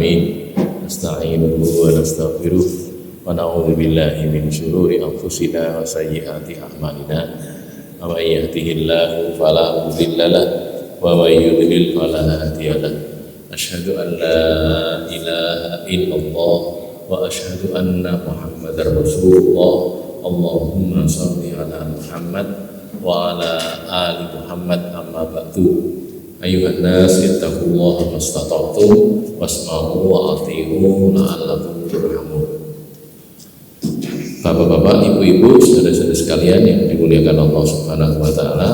alamin. Nasta'inuhu wa nastaghfiruh wa na'udzu billahi min syururi anfusina wa sayyiati a'malina. May yahdihillahu fala mudilla lahu wa may yudlil fala hadiya lahu. Asyhadu an la ilaha illallah wa asyhadu anna Muhammadar Rasulullah. Allahumma shalli ala Muhammad wa ala ali Muhammad, amma ba'du. Ayuhan nas ittaqullaha mastata'tum wasma'u wa ati'u la'allakum turhamun. Bapak-bapak, ibu-ibu, saudara-saudara sekalian yang dimuliakan Allah Subhanahu wa taala,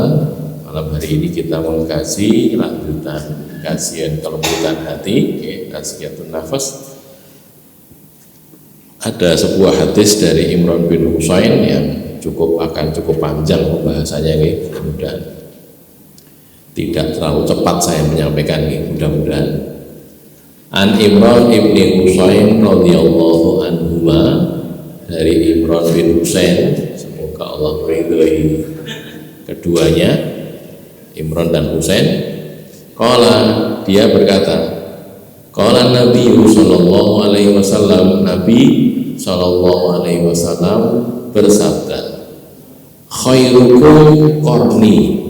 malam hari ini kita mengkaji lanjutan kajian kelembutan hati, Tazkiyatun Nafas. Ada sebuah hadis dari Imran bin Husain yang akan cukup panjang pembahasannya, mudah-mudahan tidak terlalu cepat saya menyampaikan, mudah-mudahan. An Imran ibni Husain radhiyallahu anhuma, dari Imran bin Husain, semoga Allah meridhai keduanya, Imran dan Husain. Qala, dia berkata, qala Nabi sallallahu alaihi wasallam, Nabi sallallahu alaihi wasallam bersabda, khairukum qarni,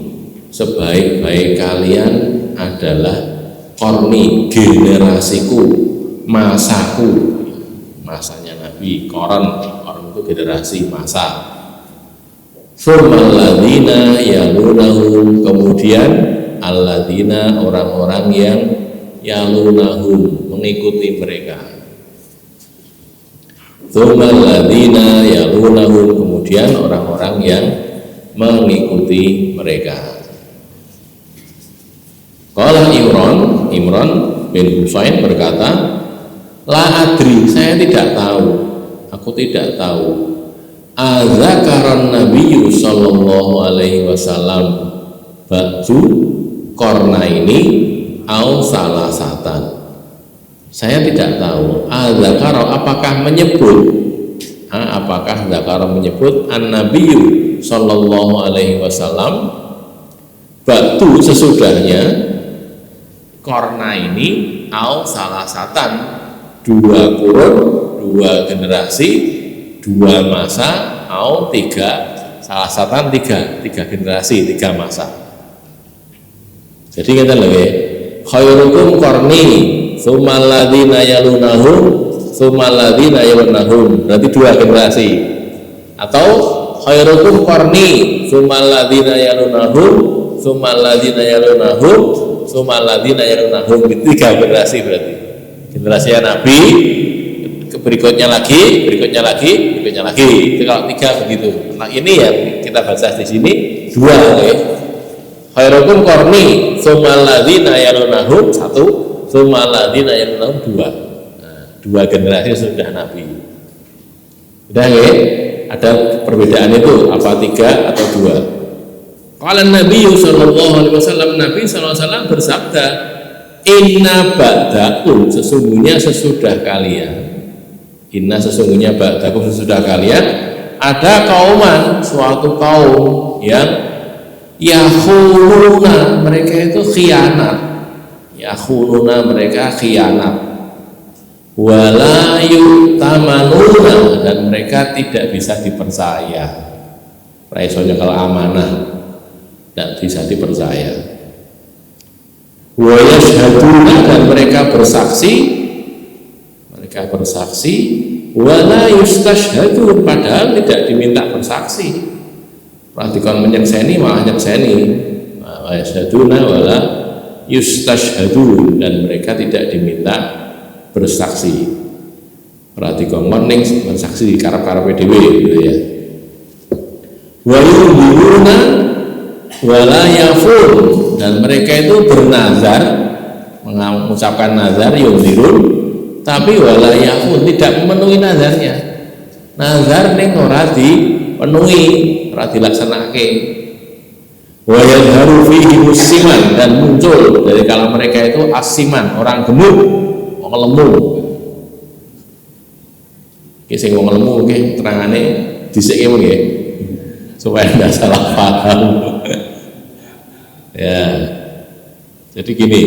sebaik-baik kalian adalah qarni, generasiku, masaku. Masanya Nabi, koran itu generasi, masa. Tsummal ladzina yalunahum, kemudian alladzina, orang-orang yang yalunahum, mengikuti mereka. Tsummal ladzina yalunahum, kemudian orang-orang yang mengikuti mereka. Qala Imran bin Husain berkata, la adri, saya tidak tahu, aku tidak tahu. Azakaran Nabi sallallahu alaihi wasallam ba'du qarnaini au salasatan. Saya tidak tahu. Azakara, apakah menyebut? Apakah zakara menyebut an-Nabi sallallahu alaihi wasallam ba'du, sesudahnya, qarnaini au salasatan, dua kurun, dua generasi, dua masa, au tiga, salah satan, tiga generasi, tiga masa. Jadi kita lagi khairukum qarni tsummal ladzina yalunahum tsummal ladzina yalunahum, berarti dua generasi. Atau khairukum qarni tsummal ladzina yalunahum tsummal ladzina yalunahum tsummal ladzina yalunahum, tiga generasi berarti. Generasinya Nabi, berikutnya lagi. Itu kalau tiga begitu. Nah, ini yang kita baca di sini dua, khairukum qarni tsummal ladzina yalunahum, satu, tsummal ladzina yalunahum, dua. Nah, dua generasi sudah Nabi. Sudah, ada perbedaan itu, apa tiga atau dua. Qala Nabi sallallahu alaihi wasallam, Nabi sallallahu alaihi wasallam bersabda, inna ba'dakum, sesungguhnya sesudah kalian, inna sesungguhnya ba'dakum, sesudah kalian, ada kauman, suatu kaum yang yakhuluna, mereka itu khianat, yakhuluna, mereka khianat, wala yutamanuna, dan mereka tidak bisa dipercaya. Raisonya kalau amanah tidak bisa dipercaya. Wa yashhaduna, dan mereka bersaksi, wala yustashhadun, padahal tidak diminta bersaksi. Perhatikan, menyekseni malah nyekseni. Wa yashhaduna wala yustashhadun, dan mereka tidak diminta bersaksi. Perhatikan, mening bersaksi di karep-karep dhewe gitu ya. Wa yudhiruna wala yafun, dan mereka itu bernazar, mengucapkan nazar, yudhirun, tapi wala yafun, tidak memenuhi nazarnya. Nazar ning ora dipenuhi, ora dilaksanake. Wa yadharu fihi musiman, dan muncul dari kalangan mereka itu asiman, orang gemuk, wong lemu. Ki sing wong lemu nggih terangane dhisike nggih supaya tidak salah paham. Ya, jadi gini,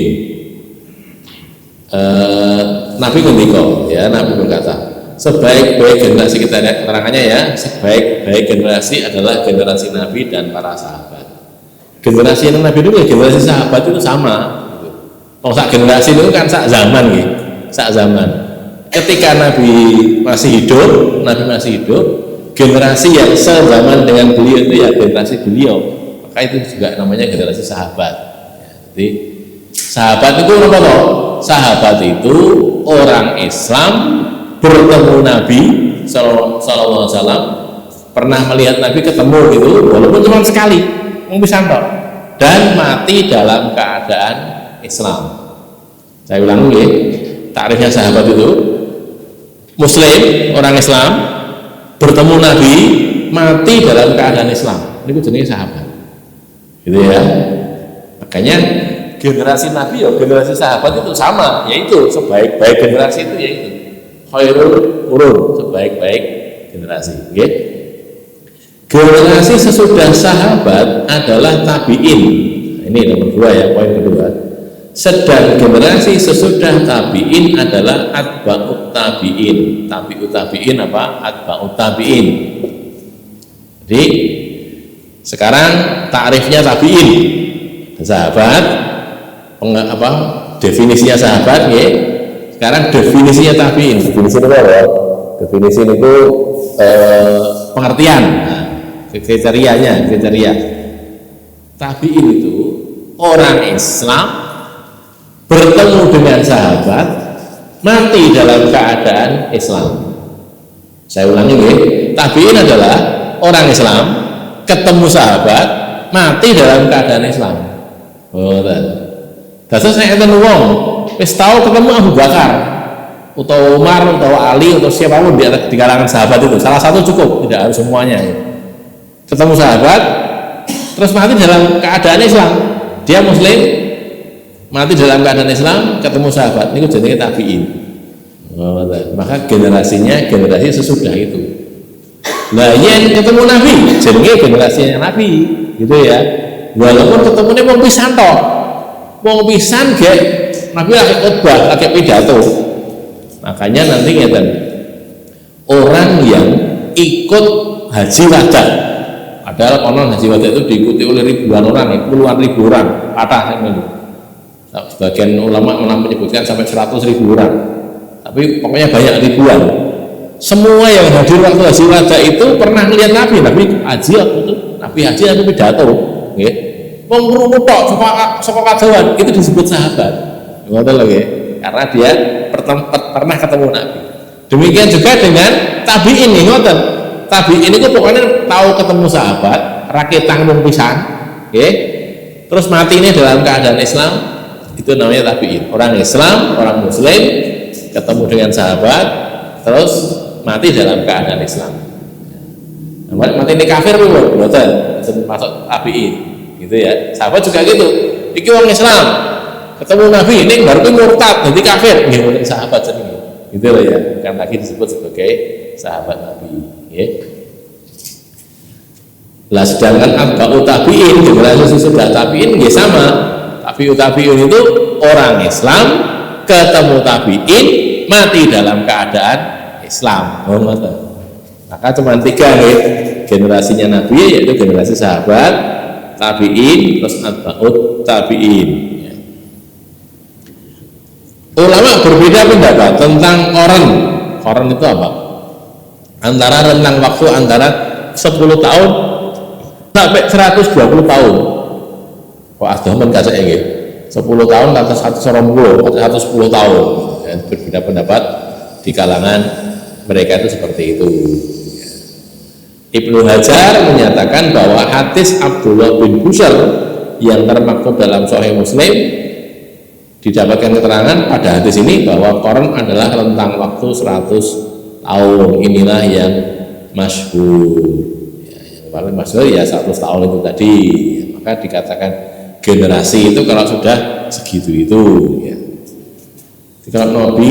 Nabi ngendika, ya Nabi berkata, sebaik-baik generasi, kita lihat keterangannya ya, sebaik-baik generasi adalah generasi Nabi dan para sahabat. Generasi yang Nabi dulu ya generasi sahabat itu sama. Oh, sak generasi itu kan sak zaman gitu, sak zaman. Ketika Nabi masih hidup, generasi yang sezaman dengan beliau itu ya generasi beliau, maka itu juga namanya generasi sahabat. Jadi sahabat itu apa toh? Sahabat itu orang Islam bertemu Nabi Sallallahu Alaihi Wasallam, pernah melihat Nabi ketemu gitu, walaupun cuma sekali, bisa toh, dan mati dalam keadaan Islam. Saya ulangi ya, takrifnya sahabat itu Muslim, orang Islam bertemu Nabi, mati dalam keadaan Islam. Ini jenis sahabat, gitu ya. Makanya generasi Nabi ya generasi sahabat itu sama, yaitu sebaik-baik generasi itu yaitu khairul qurun, sebaik-baik generasi. Okay? Generasi sesudah sahabat adalah tabi'in. Ini nomor 2 ya, poin kedua. Sedang generasi sesudah tabi'in adalah atba'ut tabi'in. Tabi'ut tabi'in apa? Atba'ut tabi'in. Jadi sekarang takrifnya tabi'in. Sahabat, definisinya sahabat ya. Sekarang definisinya tabi'in. Definisi itu apa ya? Definisi itu pengertian. Kriteria. Tabi'in itu orang Islam bertemu dengan sahabat, mati dalam keadaan Islam. Saya ulangi ya, tabi'in adalah orang Islam ketemu sahabat, mati dalam keadaan Islam. Oh, dasar saya enten wong wis tahu ketemu Abu Bakar, atau Umar, atau Ali, atau siapapun di kalangan sahabat itu, salah satu cukup, tidak harus semuanya. Ya. Ketemu sahabat, terus mati dalam keadaan Islam. Dia Muslim, mati dalam keadaan Islam, ketemu sahabat, ini jadinya tabi'in. Oh, maka generasinya generasi sesudah itu. Nah, yang ketemu Nabi, jadinya generasinya Nabi, gitu ya. Walaupun ketemunya mau pisan toh, mau pisan ge, Nabi lagi khotbah, lagi pidato. Makanya nanti ngeten, orang yang ikut haji wada, padahal konon haji wada itu diikuti oleh ribuan orang, puluhan ribu orang, patah itu. Sebagian ulama menyebutkan sampai 100.000 orang, tapi pokoknya banyak ribuan. Semua yang hadir waktu haji wada itu pernah melihat Nabi haji waktu itu, Nabi haji atau pidato, ya. Wong krungu tok saka kadawan itu disebut sahabat. Ngoten lho nggih. Karena dia pernah ketemu Nabi. Demikian juga dengan tabi'in nih, ngoten. Tabi'in itu pokoknya tahu ketemu sahabat, rakyat tanggung pisan, nggih. Terus mati ini dalam keadaan Islam, itu namanya tabi'in. Orang Islam, orang Muslim ketemu dengan sahabat, terus mati dalam keadaan Islam. Mati ini kafir belum? Ngoten, masuk tabi'in. Gitu ya, sahabat juga gitu. Iki orang Islam ketemu Nabi ini baru murtad jadi kafir, gitu sahabat sendiri. Gitu loh ya, kan lagi disebut sebagai sahabat Nabi. Ya. Lah sedangkan atba'ut tabi'in, generasi sudah tabi'in ya sama. Tabi'ut tabi'in itu orang Islam ketemu tabi'in mati dalam keadaan Islam. Maka cuma 3 ya, generasinya Nabi yaitu generasi sahabat, tabi'in, terus atba'ut tabi'in. Ya. Ulama berbeda pendapat tentang koron. Koron itu apa? Antara rentang waktu antara 10 tahun sampai 120 tahun. Wah, adomen kasih ini 10 tahun atau 120 atau 110 tahun. Ya, berbeda pendapat di kalangan mereka itu seperti itu. Ibnu Hajar menyatakan bahwa hadis Abdullah bin Bushr yang termaktub dalam Sahih Muslim didapatkan keterangan pada hadis ini bahwa Quran adalah rentang waktu 100 tahun. Inilah yang masyhur. Ya, yang paling masyhur ya 100 tahun itu tadi. Maka dikatakan generasi itu kalau sudah segitu itu. Ya. Kalau Nabi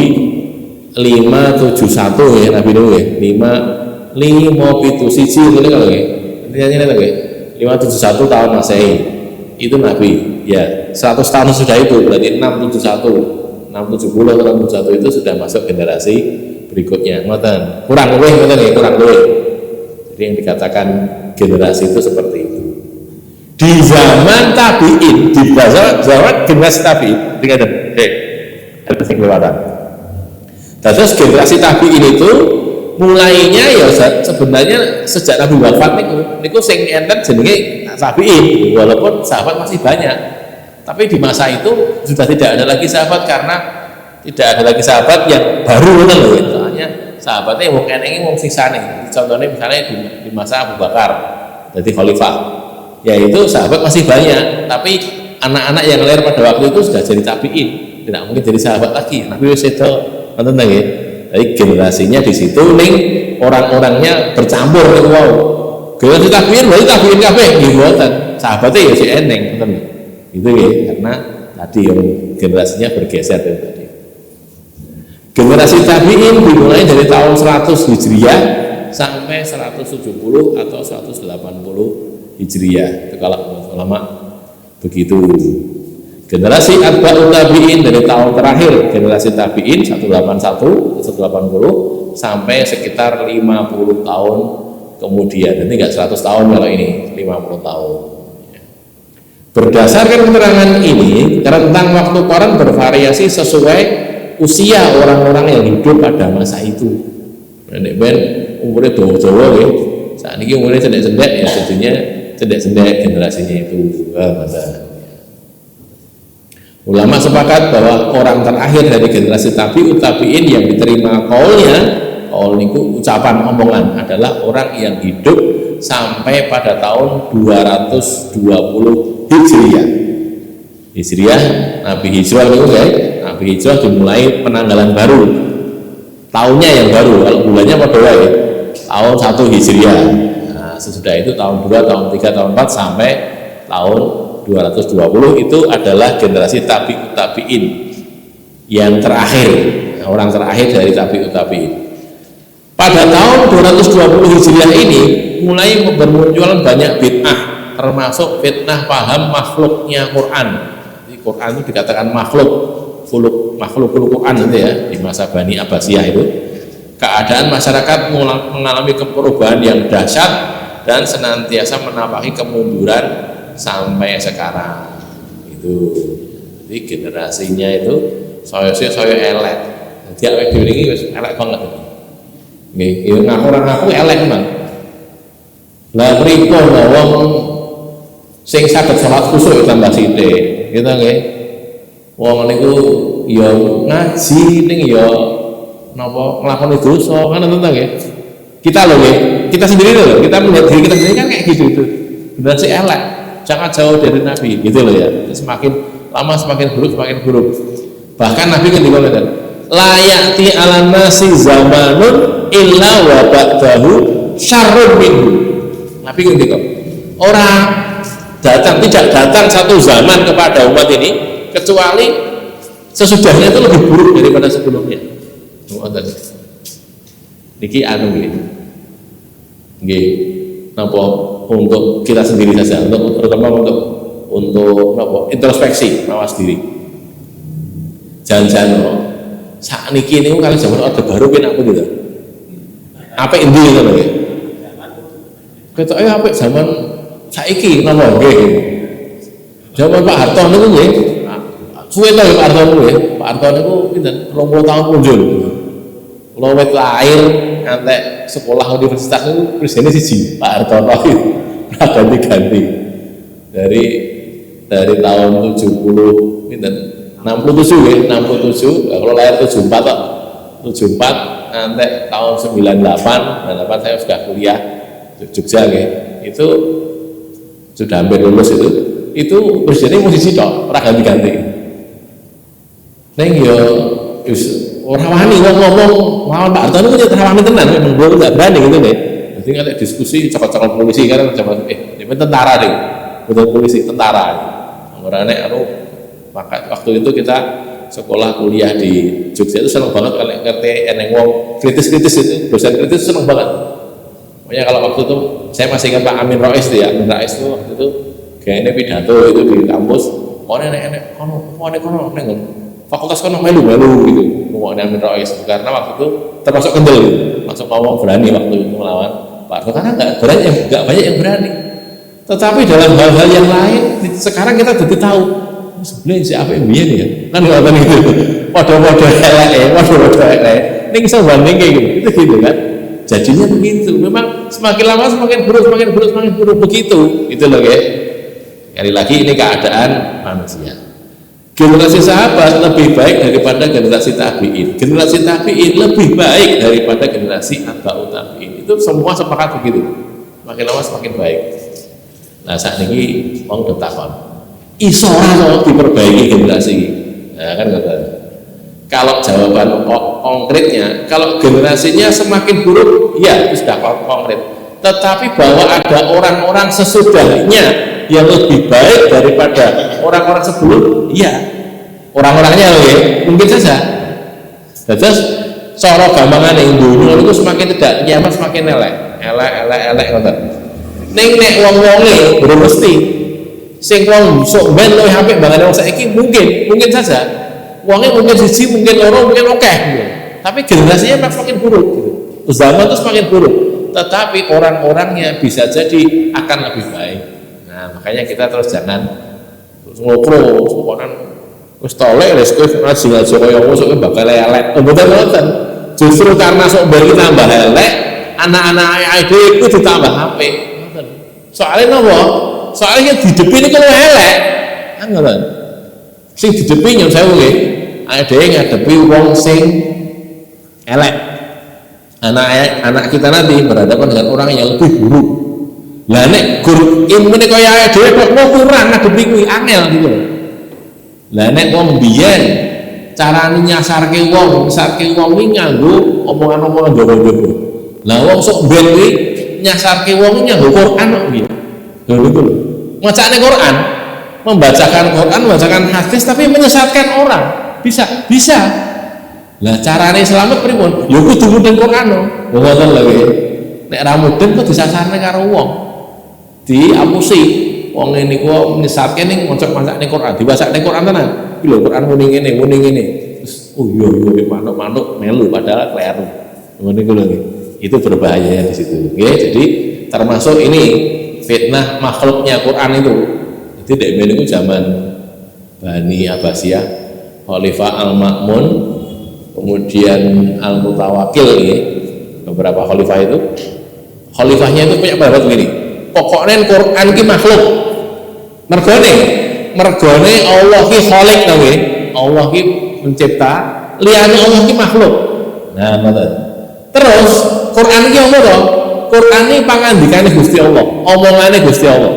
571 ya Nabi dulu ya 5 siji itu kalau ya intinya itu ya 571 tahun Masehi itu Nabi ya 100 tahun sudah itu berarti 671 670 atau 671 itu sudah masuk generasi berikutnya. Ngoten. Kurang lebih ngoten ya, kurang lebih. Jadi yang dikatakan generasi itu seperti itu. Di zaman tabi'in, di zaman generasi tabi'in, ada yang kelewatan. Terus generasi tabi'in itu mulainya ya sebenarnya sejak Nabi wafat niku sing enten jenenge tabi'in, walaupun sahabat masih banyak. Tapi di masa itu sudah tidak ada lagi sahabat karena tidak ada lagi sahabat yang baru loh. Soalnya sahabatnya wong enenge wong sisane. Contohnya misalnya di masa Abu Bakar jadi khalifah. Yaitu sahabat masih banyak, tapi anak-anak yang lahir pada waktu itu sudah jadi tabi'in. Tidak mungkin jadi sahabat lagi. Nabi wis itu nonton nggih. Jadi generasinya di situ ning orang-orangnya bercampur niku wau. Generasi tabi'in berarti tabi'in kabeh nggih mboten. Sahabatnya ya si eneng ngoten. Gitu ya, karena tadi yang generasinya bergeser dari tadi. Generasi tabi'in dimulai dari tahun 100 Hijriah sampai 170 atau 180 Hijriah. Itu kalau ulama begitu. Generasi atba'ut tabi'in dari tahun terakhir generasi tabi'in 181 180 sampai sekitar 50 tahun kemudian. Nanti enggak 100 tahun kalau ini 50 tahun. Berdasarkan keterangan ini, rentang waktu koran bervariasi sesuai usia orang-orang yang hidup pada masa itu. Nek ben umurnya dawa-dawa nggih. Saat ini umurnya cendek-cendek ya jadinya cendek-cendek generasinya itu. Ulama sepakat bahwa orang terakhir dari generasi tabi'ut tabi'in yang diterima qaulnya, qaul niku ucapan omongan, adalah orang yang hidup sampai pada tahun 220 Hijriah. Hijriah, Nabi Hijrah itu ya, Nabi Hijrah dimulai penanggalan baru. Tahunnya yang baru, kalau bulannya pada ya, tahun 1 Hijriah. Nah, sesudah itu tahun 2, tahun 3, tahun 4 sampai tahun 220 itu adalah generasi tabi'ut tabi'in yang terakhir, orang terakhir dari tabi'ut tabi'in. Pada tahun 220 Hijriah ini mulai bermunculan banyak bid'ah, termasuk fitnah paham makhluknya Quran. Jadi Quran itu dikatakan makhluk Quran itu ya, di masa Bani Abbasiyah itu. Keadaan masyarakat mengalami perubahan yang dahsyat dan senantiasa menapaki kemunduran sampai sekarang. Itu jadi generasinya itu saya elek. Jadi awake dhewe iki wis elek banget. Nggih, ya ngaku elek Bang. Lah mriku wong sing saged salat khusuk tambah sithik, gitu nggih. Wong niku ya ngaji ning ya napa nglakoni dosa kan ngoten ta nggih. Kita loh nggih, kita sendiri loh, kita melihat diri kita sendiri kan kayak gitu itu. Generasi elek, sangat jauh dari Nabi, gitu loh ya. Semakin lama semakin buruk. Bahkan Nabi kan dikatakan, la ya'ti 'alan nasi zamanun illa wa ba'dahu syarrun minhu. Nabi kan dikatakan, tidak datang satu zaman kepada umat ini kecuali sesudahnya itu lebih buruk daripada sebelumnya. Niki anu nggih. Napa untuk kita sendiri saja, terutama untuk napa introspeksi mawas diri. Jangan saat niki niku kali zaman Orde Baru ben apa gitu. Apa endi ngono nggih. Ketoke apik zaman saiki napa nggih. Zaman Pak Harto niku nggih. Suwe ta Pak Harto niku nggih. Pak Harto niku pinten 20 tahun muncul. Kalau wit lahir ngantek sekolah universitas itu presiden siji Pak Hartono itu ganti-ganti dari tahun 70 pinten 67 ya 67 kalau lahir 74 kok 74 ngantek tahun 98 saya sudah kuliah di Jogja ya. Itu sudah hampir lulus itu presidennya musisi tok ora ganti-ganti neng yo orang wani ngomong lawan Pak Harto itu punya wani tenan memang gue nggak berani gitu deh. Jadi kalau diskusi cokot-cokot polisi kan zaman ini tentara deh, betul polisi tentara. Orangnya waktu itu kita sekolah kuliah di Jogja itu seneng banget kalau ngerti eneng wong kritis-kritis itu dosen kritis seneng banget. Pokoknya kalau waktu itu saya masih ingat Pak Amin Rais itu ya, Amin Rais itu waktu itu kayaknya pidato itu di kampus. Kono fakultas kono melu gitu ngomongin Amin Rais karena waktu itu termasuk kendel gitu. Masuk ngomong berani waktu itu melawan Pak Harto karena nggak banyak yang berani. Tetapi dalam hal-hal yang lain sekarang kita jadi tahu sebenarnya siapa yang biar ya kan ngoten gitu. Podo-podo elek ning iso banding kayak gitu kan. Jadinya begitu. Memang semakin lama semakin buruk begitu. Itu loh ya. Sekali lagi ini keadaan manusia. Generasi sahabat lebih baik daripada generasi tabi'in. Generasi tabi'in lebih baik daripada generasi atba'ut tabi'in. Itu semua sepakat begitu. Semakin lama semakin baik. Nah saat ini mau ditakon. Iso ora diperbaiki generasi ini. Nah kan kata. Kalau jawaban konkretnya, kalau generasinya semakin buruk, ya itu sudah konkret. Tetapi bahwa ada orang-orang sesudahnya yang lebih baik daripada orang-orang sebelum, iya. Orang-orangnya ya, mungkin saja. Terus cara gampangan yang dunia itu semakin tidak kiamat semakin elek ngoten. Ning nek wong-wonge belum mesti. Sing wong sok ben luwih apik bangane wong saiki mungkin saja. Uangnya mungkin siji, mungkin loro, mungkin oke gitu. Tapi generasinya semakin buruk gitu. Zaman itu semakin buruk. Tetapi orang-orangnya bisa jadi akan lebih baik. Nah makanya kita terus jangan ngokro sekolah wis tolek wis kowe ngaji kaya ngono bakal elek. Mboten. Justru karena sok ben tambah elek, anak-anak dhewe iku ditambah apik. Ngoten. Soalnya napa? Soalnya didepi niku elek. Kan ngoten. Sing didepi nyun sewu nggih. Dhewe ngadepi wong sing elek. Anak kita nanti berhadapan dengan orang yang lebih buruk. Lah nek gur ilmune kaya awake dhewe kok kurang ngadepi kuwi angel gitu. Lah nek wong biyen carane nyasarke wong iki nganggo omongan-omongan jowo-jowo. Lah wong sok ben kuwi nyasarke wong nganggo Quran kok piye? Lho niku lho. Macane Quran, membacakan hadis tapi menyesatkan orang. Bisa. Lah carane selamat pripun? Ya kudu mudeng Quran lho. Ngoten lho nggih. Nek ra mudeng kok disasarne karo wong. Diapusi. Wong niku menyesatke ning maca-macane Quran, diwasakne Quran tenan. Iki lho Quran muni ngene. Terus oh iya manuk-manuk melu padahal kleru. Ngono niku lho nggih. Itu berbahaya di situ. Nggih, jadi termasuk ini fitnah makhluknya Quran itu. Jadi dek niku zaman Bani Abbasiyah, Khalifah Al-Ma'mun, kemudian Al-Mutawakil ini, beberapa khalifah itu. Khalifahnya itu punya pendapat begini. Pokoknya Quran ki makhluk. Mergone Allah ki khalik to nggih. Allah ki mencipta, liyane Allah ki makhluk. Nah, ngoten. Terus Quran ki apa to? Quran ini pangandikane Gusti Allah, omongane Gusti Allah.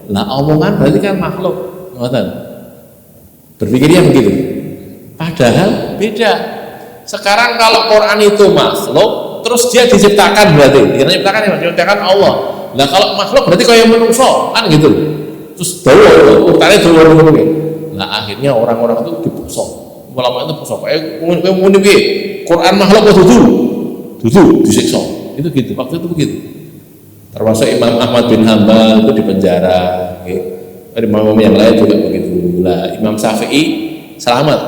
Lah omongan berarti kan makhluk. Ngoten. Berpikirnya begitu. Padahal beda. Sekarang kalau Quran itu makhluk, terus dia diciptakan berarti. Dia diciptakan Allah. Nah kalau makhluk berarti kayak menungso, kan gitu. Terus dawa, urutannya dawa ngono. Nah akhirnya orang-orang itu dibosok. Ulama itu bosok. Kowe muni piye? Quran makhluk kok dudu disiksa. Itu gitu. Waktu itu begitu. Termasuk Imam Ahmad bin Hambal itu dipenjara. Imam yang lain juga begitu. Lah Imam Syafi'i selamat.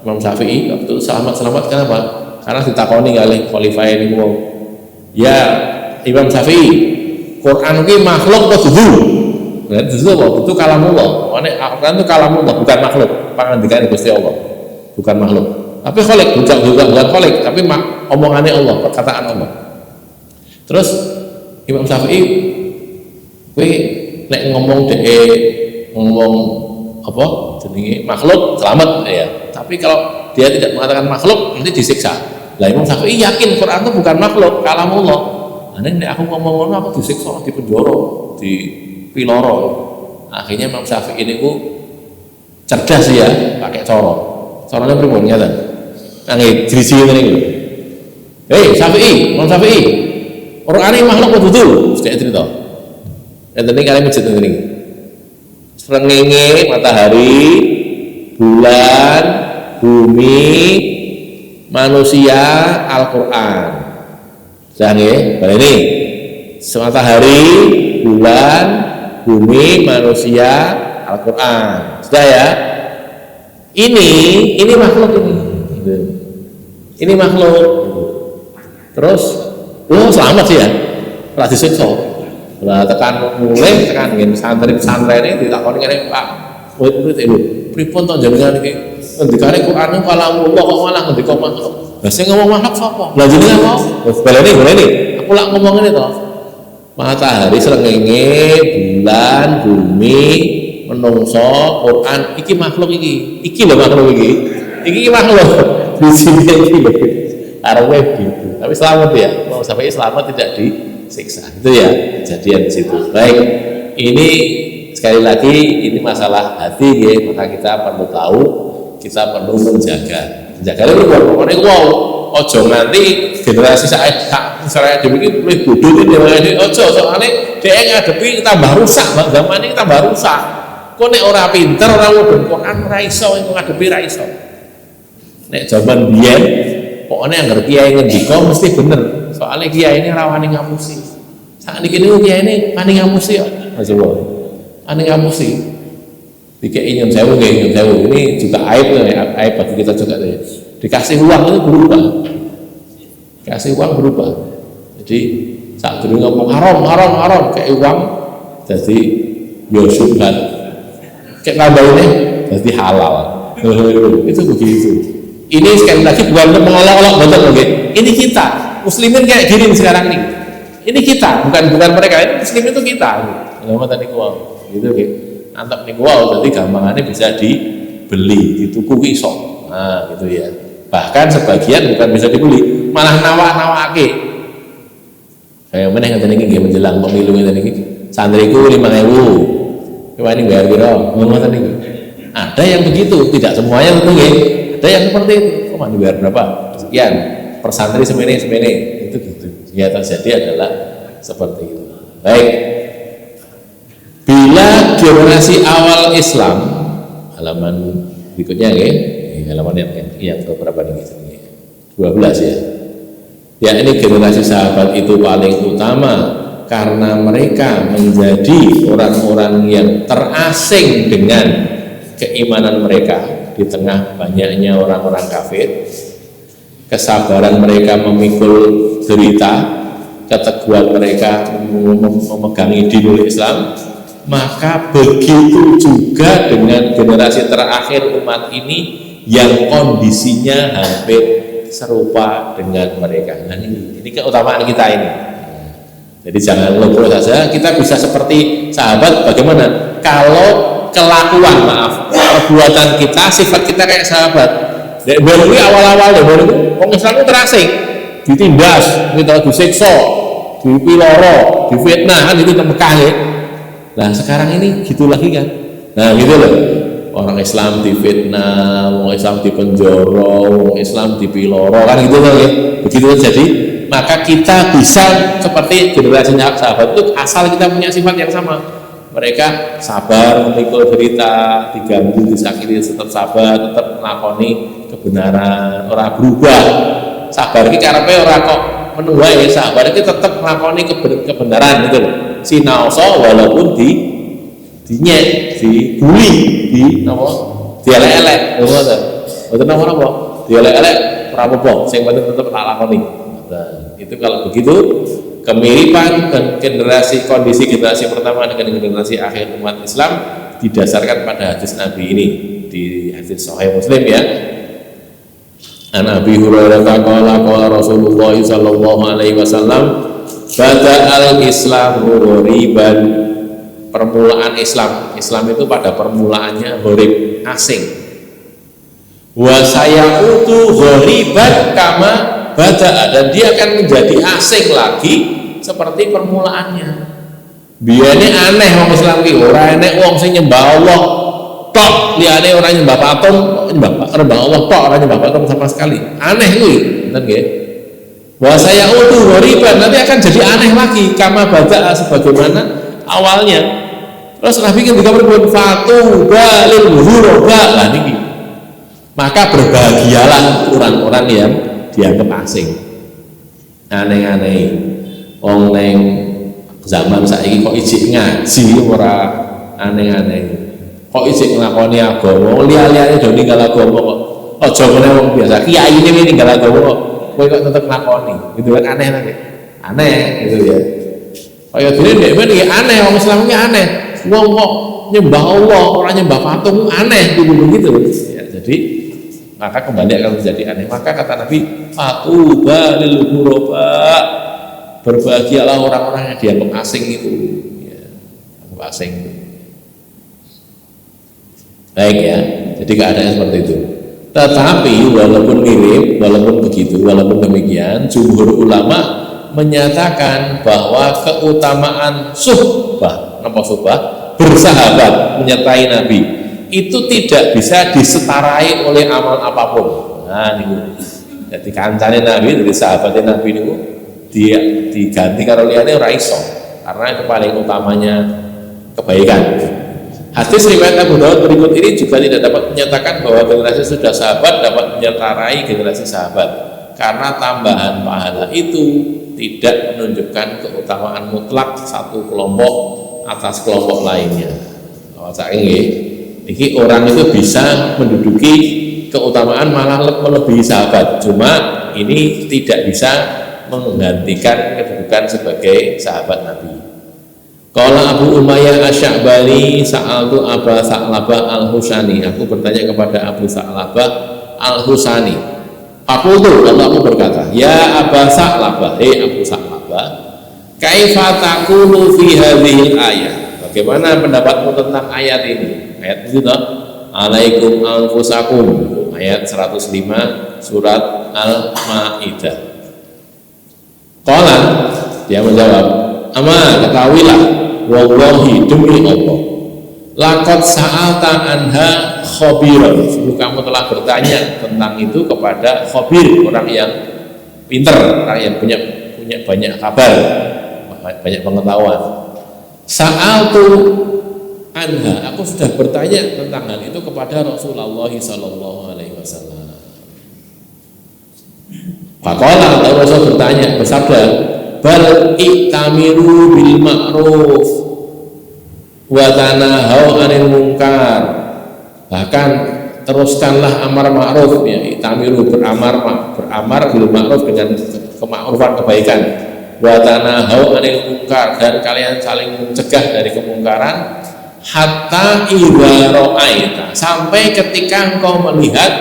Imam Syafi'i waktu selamat kenapa? Karena ditakoni kali khalifah ini wong. Ya Imam Syafi'i, Quran ki makhluk apa dudu? Berarti dudu apa? Itu kalamullah. Maknane Quran itu kalamullah, bukan makhluk. Pangandikane Gusti Allah. Bukan makhluk. Tapi khalik bukan khalik, tapi omongannya Allah, perkataan Allah. Terus Imam Syafi'i kowe nek ngomong apa jenenge makhluk selamat ya. Tapi kalau dia tidak mengatakan makhluk nanti disiksa. Lah Imam Syafi'i yakin Quran itu bukan makhluk, kalamullah. Nah nek aku ngomong ngono aku disiksa, di penjara, di piloro. Akhirnya Imam Syafi'i niku cerdas ya, pakai cara. Caranya pripun ngeten? Nangge driji ngene iki. Syafi'i, Imam Syafi'i. Quran ini makhluk apa dudu? Sudah cerita. Enten iki kalian masjid ngene iki. Srengenge matahari, bulan, bumi, manusia, Al-Quran. Sudah nggih, baleni. Matahari, bulan, bumi, manusia, Al-Quran. Sudah ya? Ini makhluk ini. Gitu. Ini makhluk. Terus, selamat sih ya. Lah disiksa. Lah tekan mulai tekan ngene santri-santri ini ditakoni ngene Pak. Murid-murid lho, pripun to jenengan iki? Ngendikane Quran kalamullah kok malah ngendika makhluk. Lah sing ngomong makhluk sapa? Lah jenengan mau. Boleh. Aku lak ngomong ngene to. Matahari, srengenge, bulan, bumi, menungso, Quran, iki makhluk iki. Iki lho makhluk iki. Iki makhluk. Di sini iki lho. Arep gitu. Tapi selamat ya. Mau sampai selamat tidak disiksa. Itu ya kejadian di situ. Baik. Ini sekali lagi ini masalah hati ya, maka kita perlu tahu, kita perlu menjaga. Menjaga itu pokoknya wow, ojo nganti generasi saya demikian lebih bodoh ini ojo soalnya dia ngadepi tambah rusak, zaman ini tambah rusak. Kok nek ora pinter, ora mudeng Quran ora iso ngadepi ra iso. Nek zaman biyen pokoknya yang kiai ngendika mesti bener. Soalnya kiai ini rawani ngamusi. Saat ini kiai ini wani ngamusi ya. Masyaallah. Wani ngamusi. Dikei nyun sewu ini juga aib bagi kita juga ya. Dikasih uang itu berubah. Kasih uang berubah. Jadi saat dulu ngomong haram kayak uang jadi syubhat. Kayak tambah ini jadi halal. Itu begitu. Ini sekali lagi bukan untuk mengolok-olok betul oke. Ini kita muslimin kayak gini sekarang nih. Ini kita bukan mereka. Ini muslimin itu kita. Nama tadi kuau gitu oke. Antap nih kuau jadi gampangannya bisa dibeli, dituku iso. Nah gitu ya. Bahkan sebagian bukan bisa dibeli, malah nawak-nawake. Kayak mana yang tadi ini menjelang pemilu yang tadi ini. Santriku 5.000. Coba ini bayar biro. Ngomong tadi. Ada yang begitu, tidak semuanya tentu ya. Ada yang seperti itu. Kok dibayar berapa? Sekian. Per santri semene itu gitu. Yang terjadi adalah seperti itu. Baik. Bila generasi awal Islam, halaman berikutnya ya, halaman yang beberapa ini 12 ya. Ya ini generasi sahabat itu paling utama karena mereka menjadi orang-orang yang terasing dengan keimanan mereka di tengah banyaknya orang-orang kafir. Kesabaran mereka memikul derita, keteguhan mereka memegangi dinul Islam, maka begitu juga dengan generasi terakhir umat ini yang kondisinya hampir serupa dengan mereka. Nah ini keutamaan kita ini. Jadi jangan lupa saja kita bisa seperti sahabat. Bagaimana kalau kelakuan perbuatan kita, sifat kita kayak sahabat. Baru ini awal-awal deh, baru orang Islam itu terasing, ditindas, kita disiksa, dipiloro, difitnah kan itu Mekah ya. Nah sekarang ini gitu lagi kan. Nah gitu loh. Orang Islam difitnah, orang Islam dipenjara, orang Islam dipiloro kan gitu loh ya. Begitu jadi maka kita bisa seperti generasinya sahabat itu asal kita punya sifat yang sama. Mereka sabar memikul derita, diganggu, disakiti, tetap sabar, tetap melakoni kebenaran, orang berubah. Sabar ini karena orang kok menuai ya, sabar ini tetap melakoni kebenaran gitu loh. Sinaoso walaupun dinyek, dibuli, dielek-elek, betul apa? Dielek-elek, rapopo, yang penting tetap lakoni. Nah, itu kalau begitu kemiripan generasi kondisi generasi pertama dengan generasi akhir umat Islam didasarkan pada hadis Nabi ini di hadis Sahih Muslim ya. An Abi Hurairah qala Rasulullah sallallahu alaihi wasallam bada'al Islamu ghoriban. Permulaan Islam itu pada permulaannya gharib, asing. Wa sayautu ghoriban kama bada'a, dan dia akan menjadi asing lagi seperti permulaannya. Biasanya aneh orang Islam ki, ora enek wong sing nyembah Allah tok, liyane ora nyembah patung, nyembah Allah tok, ora nyembah patung sama sekali. Aneh kuwi, ngoten nggih. Wa sayautu ghoriban, nanti akan jadi aneh lagi kama bada'a sebagaimana awalnya. Terus Nabi ketika berbuat fatu balil ghuraba, lah niki. Maka berbahagialah orang-orang yang dianggap asing, aneh-aneh. Wong neng zaman saiki kok ijik ngaji ora, aneh-aneh. kok isih nglakoni agama, liya-liyane do ninggal agama kok. Aja meneh wong biasa, kiai ini ninggal agama kok kowe kok tetep nglakoni. Gitu kan aneh nanti. Aneh gitu ya. Kaya dene nek men iki aneh wong Islam iki aneh. Wong kok nyembah Allah, orang nyembah patung aneh begitu. Ya, jadi maka kembali akan menjadi aneh. Maka kata Nabi, "Fatuba lil ghuraba." Berbahagialah orang-orang yang dianggap asing itu. Ya, anggap asing itu. Baik ya, jadi keadaan seperti itu. Tetapi walaupun mirip, walaupun begitu, walaupun demikian, jumhur ulama menyatakan bahwa keutamaan suhbah, bersahabat menyertai Nabi itu tidak bisa disetarai oleh amal apapun. Nah, ini jadi kancane Nabi, dari sahabatnya Nabi ini dia diganti karo liyane ora iso, karena itu paling utamanya kebaikan. Hadis riwayat Abu Daud berikut ini juga tidak dapat menyatakan bahwa generasi sudah sahabat dapat menyertai generasi sahabat, karena tambahan pahala itu tidak menunjukkan keutamaan mutlak satu kelompok atas kelompok lainnya. Ini orang itu bisa menduduki keutamaan malah melebihi sahabat, cuma ini tidak bisa menggantikan kedudukan sebagai sahabat Nabi. Qala Abu Umayyah Asy-Sya'bani sa'altu Aba Sa'labah Al-Husani, aku bertanya kepada Abu Sa'labah Al-Husani. Lalu aku berkata, ya Aba Sa'labah, Abu Sa'labah, kaifa taqulu fi hadhil ayat? Bagaimana pendapatmu tentang ayat ini? Ayat itu alaikum anfusakum, ayat 105 surat Al-Maidah. Qala, dia menjawab, ama ketahuilah, wallahi demi Allah, laqad sa'alta anha khabiran, sungguh kamu telah bertanya tentang itu kepada khabir, orang yang pintar, orang yang punya banyak kabar, banyak pengetahuan. Sa'altu anha, aku sudah bertanya tentang hal itu kepada Rasulullah sallallahu alaihi wasallam. Faqala, lalu Rasul bertanya, bersabda, bal i'tamiru bil ma'ruf wa tanahau 'anil munkar. Bahkan teruskanlah amar ma'ruf, ya, i'tamiru beramar bil ma'ruf dengan kema'rufan kebaikan, wa tanahau 'anil munkar, dan kalian saling mencegah dari kemungkaran, hatta idza ra'aita, sampai ketika engkau melihat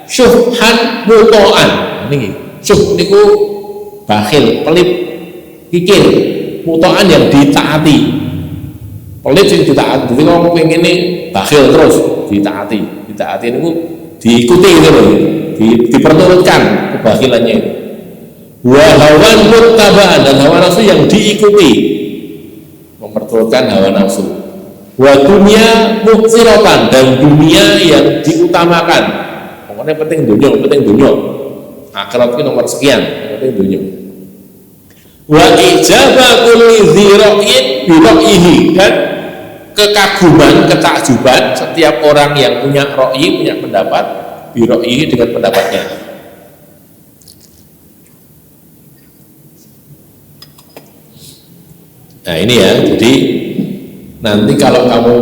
syuhhan muto'an. Niki syuh niku bakhil, pelit, kikir, muto'an yang ditaati. Pelit yang ditaati, jadi kalau pengen ini bakhil terus ditaati niku diikuti gitu loh, diperturutkan kebakhilannya itu. Wa hawan muttaba'an, dan hawa nafsu yang diikuti, memperturutkan hawa nafsu. Wa dunya muqsiratan, dan dunia yang diutamakan. Pokoknya penting dunia. Akhirat itu nomor sekian, penting dunia. Wa ijaba kulli dzira'in bi ra'yihi, dan kekaguman, ketakjuban setiap orang yang punya ra'yi, punya pendapat, bi ra'yihi, dengan pendapatnya. Nah ini ya, jadi nanti kalau kamu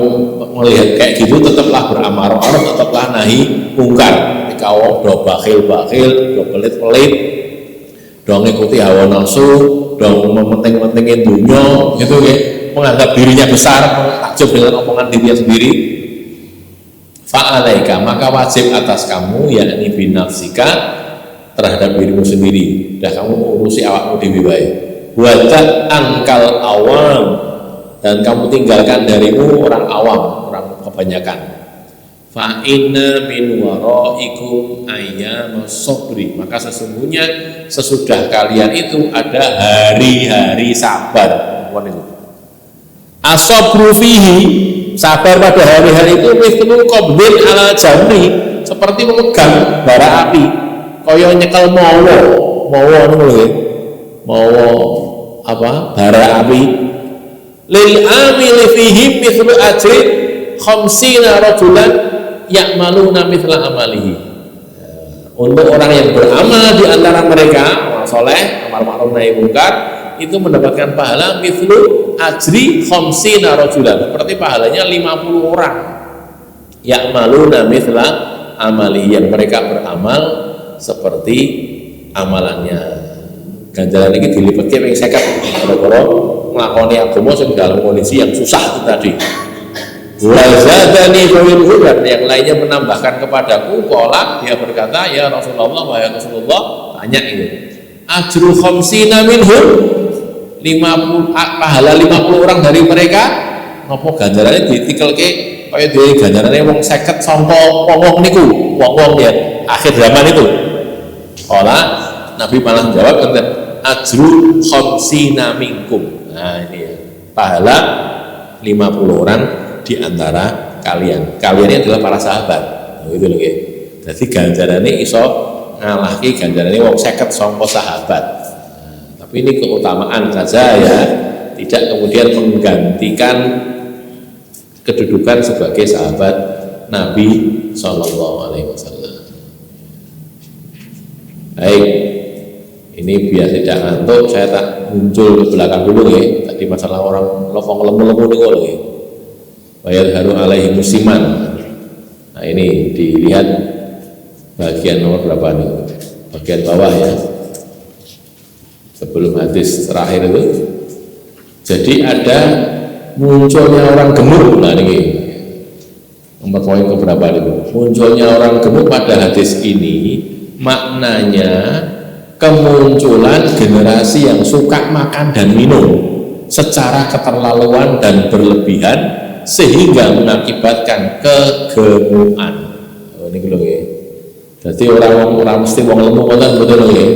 melihat kayak gitu, tetaplah beramar ma'ruf, tetaplah nahi mungkar. Ketika wong do bakhil, do pelit, do ngikuti hawa nafsu, do mementing-mentingin dunia, gitu ya, menganggap dirinya besar, takjub dengan omongan dirinya sendiri. Fa'alaika, maka wajib atas kamu, yakni binafsika, terhadap dirimu sendiri. Dah kamu urusi awakmu dhewe wae. Wadat angkal awam, dan kamu tinggalkan darimu orang awam, orang kebanyakan. Fa inna min waraikum ayyamus sabri, maka sesungguhnya sesudah kalian itu ada hari-hari sabar. As-sabru fihi, sabar pada hari-hari itu mithlu qabdin ala jamri, seperti memegang bara api, kaya nyekel mawa niku lho, mawa apa, bara api. Lil amili fihi mithlu ajri khamsina rajulan ya'maluna mithla amalihi. Untuk orang yang beramal di antara mereka, amal soleh, amar ma'ruf nahi munkar, itu mendapatkan pahala mithlu ajri khamsina rajulan, seperti pahalanya 50 orang. ya'maluna mithla amali, yang mereka beramal seperti amalannya. Ganjaran ini dilipatke ping 50 gara-gara nglakoni agama sing dalam kondisi yang susah itu tadi. Wa zadani fawil hudan, yang lainnya menambahkan kepadaku, qala, dia berkata, ya Rasulullah, wahai Rasulullah, tanya itu, ajru khamsina minhum, 50 pahala 50 orang dari mereka, nopo ganjarannya ditikelke kaya dhewe ganjarane wong 50 sangka wong niku, wong ya akhir zaman itu. Qala, Nabi malah jawab enten ajru khamsina minkum. Nah ini ya, pahala 50 orang di antara kalian. Kalian ini adalah para sahabat. Nah, itu loh ya. Jadi ganjarannya iso ngalahki ganjarannya wong 50 sangka sahabat. Nah, tapi ini keutamaan saja ya, tidak kemudian menggantikan kedudukan sebagai sahabat Nabi Shallallahu Alaihi Wasallam. Baik, ini biar tidak ngantuk, saya tak muncul ke belakang dulu ya. Tadi masalah orang lofong lemu-lemu nih kok ya. Bayar haru alaihi musiman. Nah ini dilihat bagian nomor berapa nih? Bagian bawah ya. Sebelum hadis terakhir itu, jadi ada munculnya orang gemuk. Nah ini nomor poin keberapa itu? Munculnya orang gemuk pada hadis ini maknanya kemunculan generasi yang suka makan dan minum secara keterlaluan dan berlebihan sehingga mengakibatkan kegemukan. Oh, ini lho ya. Jadi orang mesti wong lemu kan betul ya.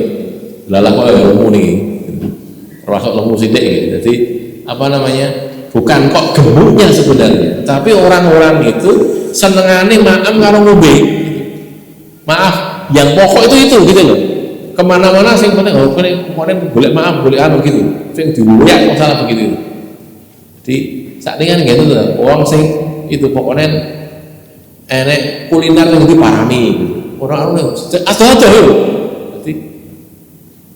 Lalah kok lemu nih. Termasuk lemu sithik ya. Jadi apa namanya? Bukan kok gemuknya sebenarnya, tapi orang-orang itu senengane makan karo ngombe. Maaf, yang pokok itu gitu loh. Kemana-mana sing penting kemarin boleh maaf, boleh anu gitu. Sing diwuyak masalah begitu. Jadi saat ini kan gitu tuh, orang sing itu pokoknya enek kuliner yang diparani gitu. Orang-orang ada loh. Jadi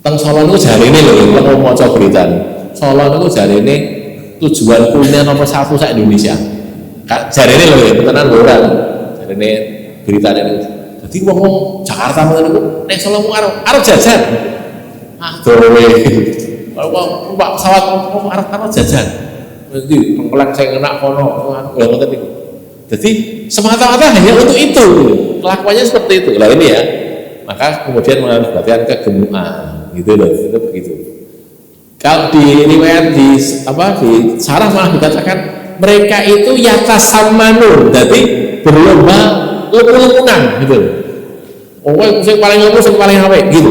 teng Solo itu jari ini loh, kalau mau coba berita Solo itu jari ini tujuan kuliner nomor 1 se Indonesia. Jari ini loh ya, tenan orang. Jari ini beritanya itu. Jadi wong Jakarta ngono niku nek Solo mu arep jajan. Ah dowe. Kalau Pak pesawat arep jajan. Nanti pengkelang saya kena kono ngoten niku. Jadi semata-mata hanya untuk itu. Kelakuannya seperti itu. Lah ini ya. Maka kemudian mengakibatkan kegemukan gitu loh. Itu begitu. Kalau di riwayat di sarah malah dikatakan mereka itu yatasammanun, jadi berlomba lemu-lemunan gitu. Oh, yang paling lemu, yang paling apik gitu.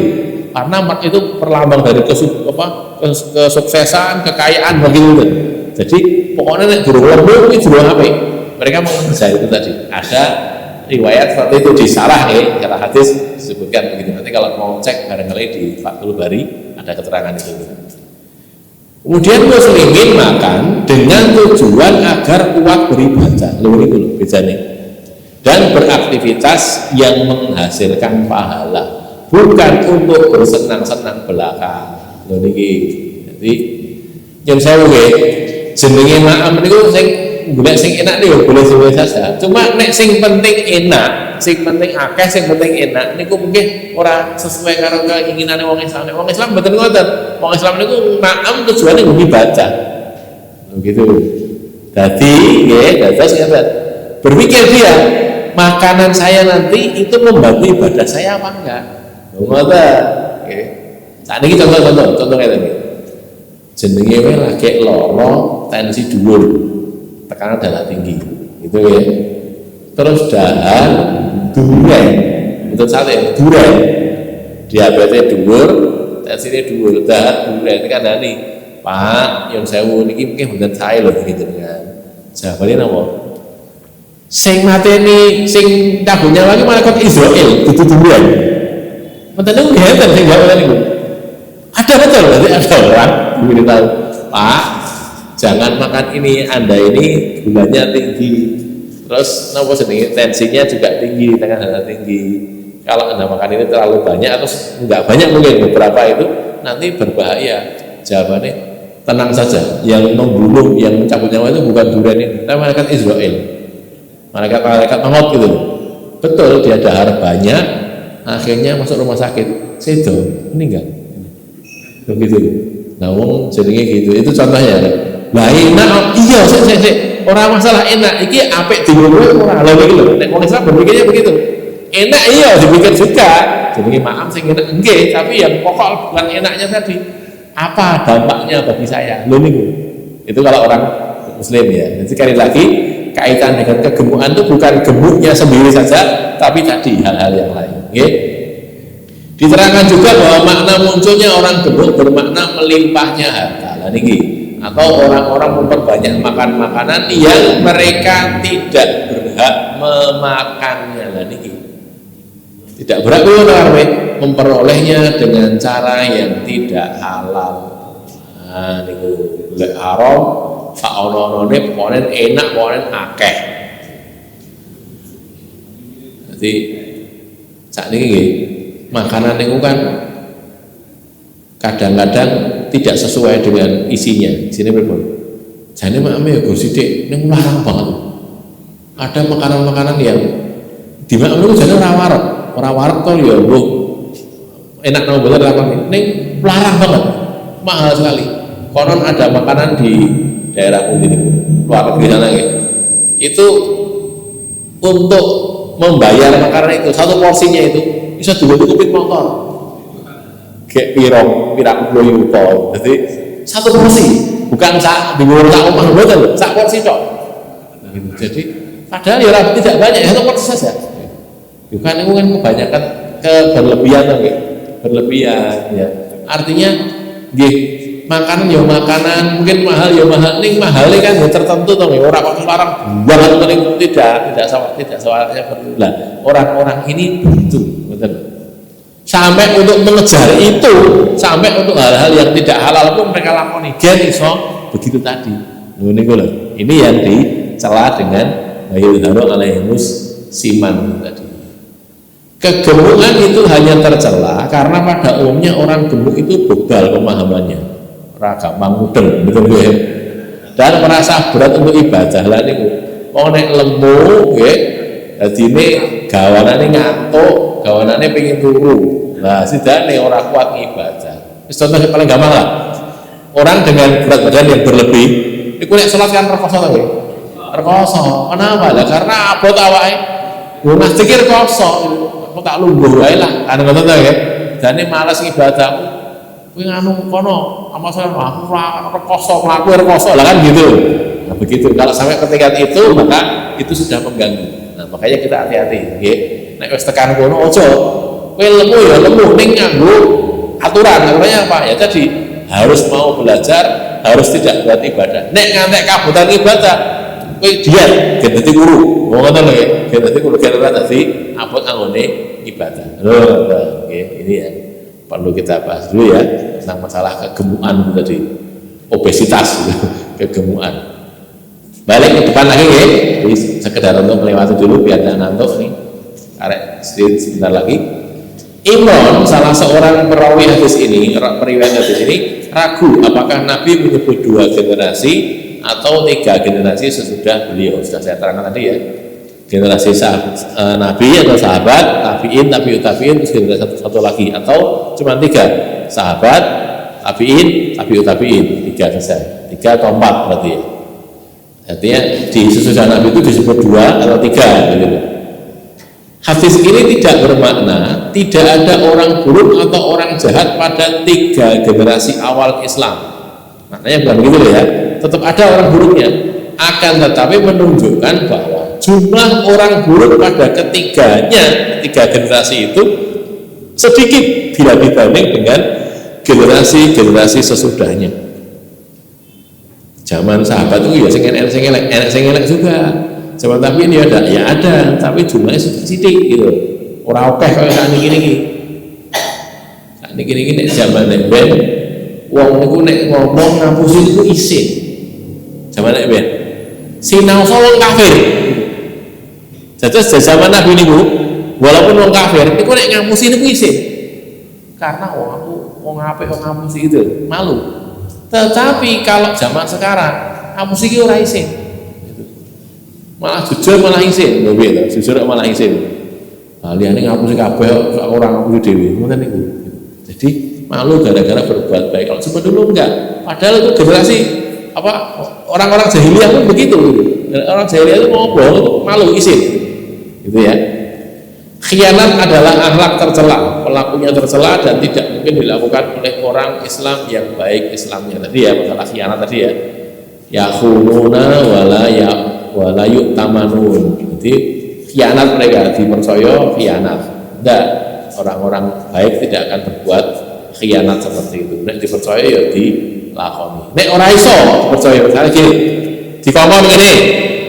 Karena itu perlambang dari kesuksesan, kekayaan begitu. Jadi pokoknya nek durung lemu iki durung apik. Mereka mengejar itu tadi. Ada riwayat seperti itu di sarah ya, kata hadis disebutkan begitu. Nanti kalau mau cek barangkali di Fathul Bari ada keterangan itu. Kemudian muslimin makan dengan tujuan agar kuat beribadah. Lalu itu loh bedanya. Dan beraktivitas yang menghasilkan pahala, bukan untuk bersenang-senang belaka. Lalu ini. Jadi yang saya jenenge maam niku sing golek sing enak nih boleh sesuai saja. Cuma nek sing penting enak, sing penting akeh, sing penting enak niku mungkin ora sesuai karo keinginane wong Islam. Wong Islam mboten ngoten. Wong Islam niku maam tujuane nggo ibadah. Begitu. Dadi nggih, dados ngeten. Berpikir dia, makanan saya nanti itu membantu ibadah saya apa enggak? Ngoten. Nggih. Saat ini contoh ngeten iki. Jenenge wae lagi loro tensi dhuwur, tekanan darah tinggi, gitu ya. Terus dahar duren, untuk sate duren, diabetes dhuwur, tensinya dhuwur, dahar duren. Ini kan nih, Pak, yang sewu niki mungkin bener saya loh gitu kan. Jawabannya apa? Sing mateni, sing tabungnya lagi malaikat Israel, itu duren. Mententu ngeten sing jawaban niku. Ada betul, berarti ada orang memberitahu, Pak, jangan makan ini, Anda ini gulanya tinggi, terus nopo sedikit tensinya juga tinggi, tekanan darah tinggi. Kalau Anda makan ini terlalu banyak atau enggak banyak mungkin beberapa itu nanti berbahaya. Jawabannya tenang saja, yang membunuh, yang mencabut nyawa itu bukan durian ini, tapi malaikat Israel. malaikat maut gitu. Betul, dia dahar banyak, akhirnya masuk rumah sakit, sedo, meninggal. Begitu. Nah, wong jenenge gitu. Itu contohnya. Lah enak, iya sik. Ora masalah enak, iki apik dingono ora. Lha iki lho, nek wong Islam berpikirnya begitu. Enak iya dipikir juga. Jadi maaf sing enak nggih, tapi yang pokok bukan enaknya tadi. Apa dampaknya bagi saya? Lho niku. Itu kalau orang muslim ya. Jadi sekali lagi kaitan dengan kegemukan itu bukan gemuknya sendiri saja, tapi tadi hal-hal yang lain. Nggih. Diterangkan juga bahwa makna munculnya orang gemuk bermakna melimpahnya harta. Lah niki. Atau orang-orang memperbanyak makan makanan yang mereka tidak berhak memakannya. Lah niki. Tidak berhak memperolehnya dengan cara yang tidak halal. Nah, niku lek haram sak ono-onone pokoke enak, pokoke akeh. Jadi sakniki nggih, makanan niku kan kadang-kadang tidak sesuai dengan isinya. Sini pripun? Jane makame ya go sithik ning larang banget. Ada makanan-makanan yang dimakan niku jane ora warak to ya mbuh enak nang boten larang ning larang banget. Mahal sekali. Konon ada makanan di daerah Putih luar negeri sana ya. Itu untuk membayar makanan itu satu porsinya itu bisa dua-dua motor. Kayak pirang puluh yuto. Jadi satu porsi, bukan sak diwur sak omah mboten, sak porsi tok. Jadi padahal ya tidak banyak, satu porsi saja. Bukan itu kan kebanyakan keberlebihan berlebihan ya. Artinya nggih makanan ya makanan, mungkin mahal ya mahal, ning mahale kan ya tertentu to nggih, ora kok larang banget ning tidak soalnya perlu. Lah, orang-orang ini begitu, betul. Sampai untuk mengejar itu, sampai untuk hal-hal yang tidak halal pun mereka lakoni. Gen iso begitu tadi. Niku lho. Ini yang dicela dengan Yudharo alaihimus siman tadi. Kegemukan itu hanya tercela karena pada umumnya orang gemuk itu bebal pemahamannya, gampang mudeng, betul ya. Dan merasa berat untuk ibadah lah niku. Oh nek lemu, nggih, dadine gawanane ngantuk, gawanane pengen turu. Nah, sidane ora kuat ibadah. Contoh yang paling gampang lah. Orang dengan berat badan yang berlebih, iku nek salat kan rekoso to nggih. Rekoso. Kenapa? Lah karena abot awake. Yo mas pikir rekoso. Kok tak lungguh wae lah, kan ngoten to ya. Jane males ibadah. Kuwi nganu kono, apa salah aku rekoso, mlaku rekoso lah kan gitu. Nah, begitu. Kalau sampai ke tingkat itu, maka itu sudah mengganggu. Nah, makanya kita hati-hati, nggih. Nek wis tekan kono aja. Kowe lemu ya lemu ning nganggo aturan. Aturannya apa? Ya tadi harus mau belajar, harus tidak buat ibadah. Nek ngantek kabutan ibadah, kowe diet, gen dadi guru. Ngoten lho nggih. Gen dadi guru, gen ora dadi abot anggone ibadah. Loh, ini ya perlu kita bahas dulu ya tentang masalah kegemukan tadi, obesitas, kegemukan. Balik ke depan lagi ya, jadi sekedar untuk melewati dulu biar tidak ngantuk nih. Arek sebentar lagi. Imran, salah seorang perawi hadis ini, periwayat hadis ini ragu apakah Nabi menyebut 2 generasi atau 3 generasi sesudah beliau. Sudah saya terangkan tadi ya. Generasi Nabi atau sahabat, tabiin, tabiut tabiin, terus generasi satu lagi, atau cuma 3 sahabat, tabiin, tabiut tabiin, 3 saja, 3 atau 4 berarti ya. Artinya di sesudah Nabi itu disebut 2 atau 3 gitu. Hadis ini tidak bermakna tidak ada orang buruk atau orang jahat pada 3 generasi awal Islam. Maknanya bukan gitu ya. Tetap ada orang buruknya. Akan tetapi menunjukkan bahwa jumlah orang buruk pada ketiganya, 3 generasi itu sedikit bila dibanding dengan generasi-generasi sesudahnya. Zaman sahabat itu ya sing elek juga. Zaman tapi ini ada, ya ada, tapi jumlahnya sedikit gitu. Ora akeh kaya sak niki. Sak niki nek zaman nek ben wong niku nek ngomong ngapusi niku isin. Zaman nek ben sinau wong kafir. Dados zaman Nabi niku walaupun wong kafir niku nek ngapusi niku isin. Karena aku wong apik wong ngapusi itu malu. Tetapi kalau zaman sekarang ngapusi iki ora isin. malah jujur malah isin lho piye to, jujur malah isin. Liyane ngapusi kabeh kok ora ngapusi dhewe, ngoten niku. Jadi malu gara-gara berbuat baik. Kalau zaman dulu enggak, padahal itu generasi orang-orang jahiliyah pun begitu. Orang jahiliyah itu mau bohong malu isin, gitu ya. Khianat adalah akhlak tercela, pelakunya tercela dan tidak mungkin dilakukan oleh orang Islam yang baik Islamnya tadi ya, masalah khianat tadi ya. Yakhununa wala yu'tamanun. Jadi khianat mereka dipercaya khianat. Tidak, orang-orang baik tidak akan berbuat khianat seperti itu. Nek dipercaya ya dilakoni. Nek ora iso percaya misalnya gini, dikongkon ngene,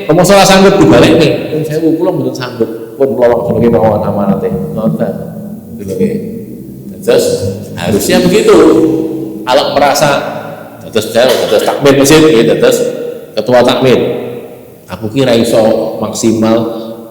pemoso ora sanggup dibalik nih. Saya kula mboten sanggup. Pun pelolong sebagai mawon amanate. Ngoten. Gitu nggih. Terus harusnya begitu. Kalau merasa terus takmir masjid gitu, terus ketua takmir. Aku kira iso maksimal,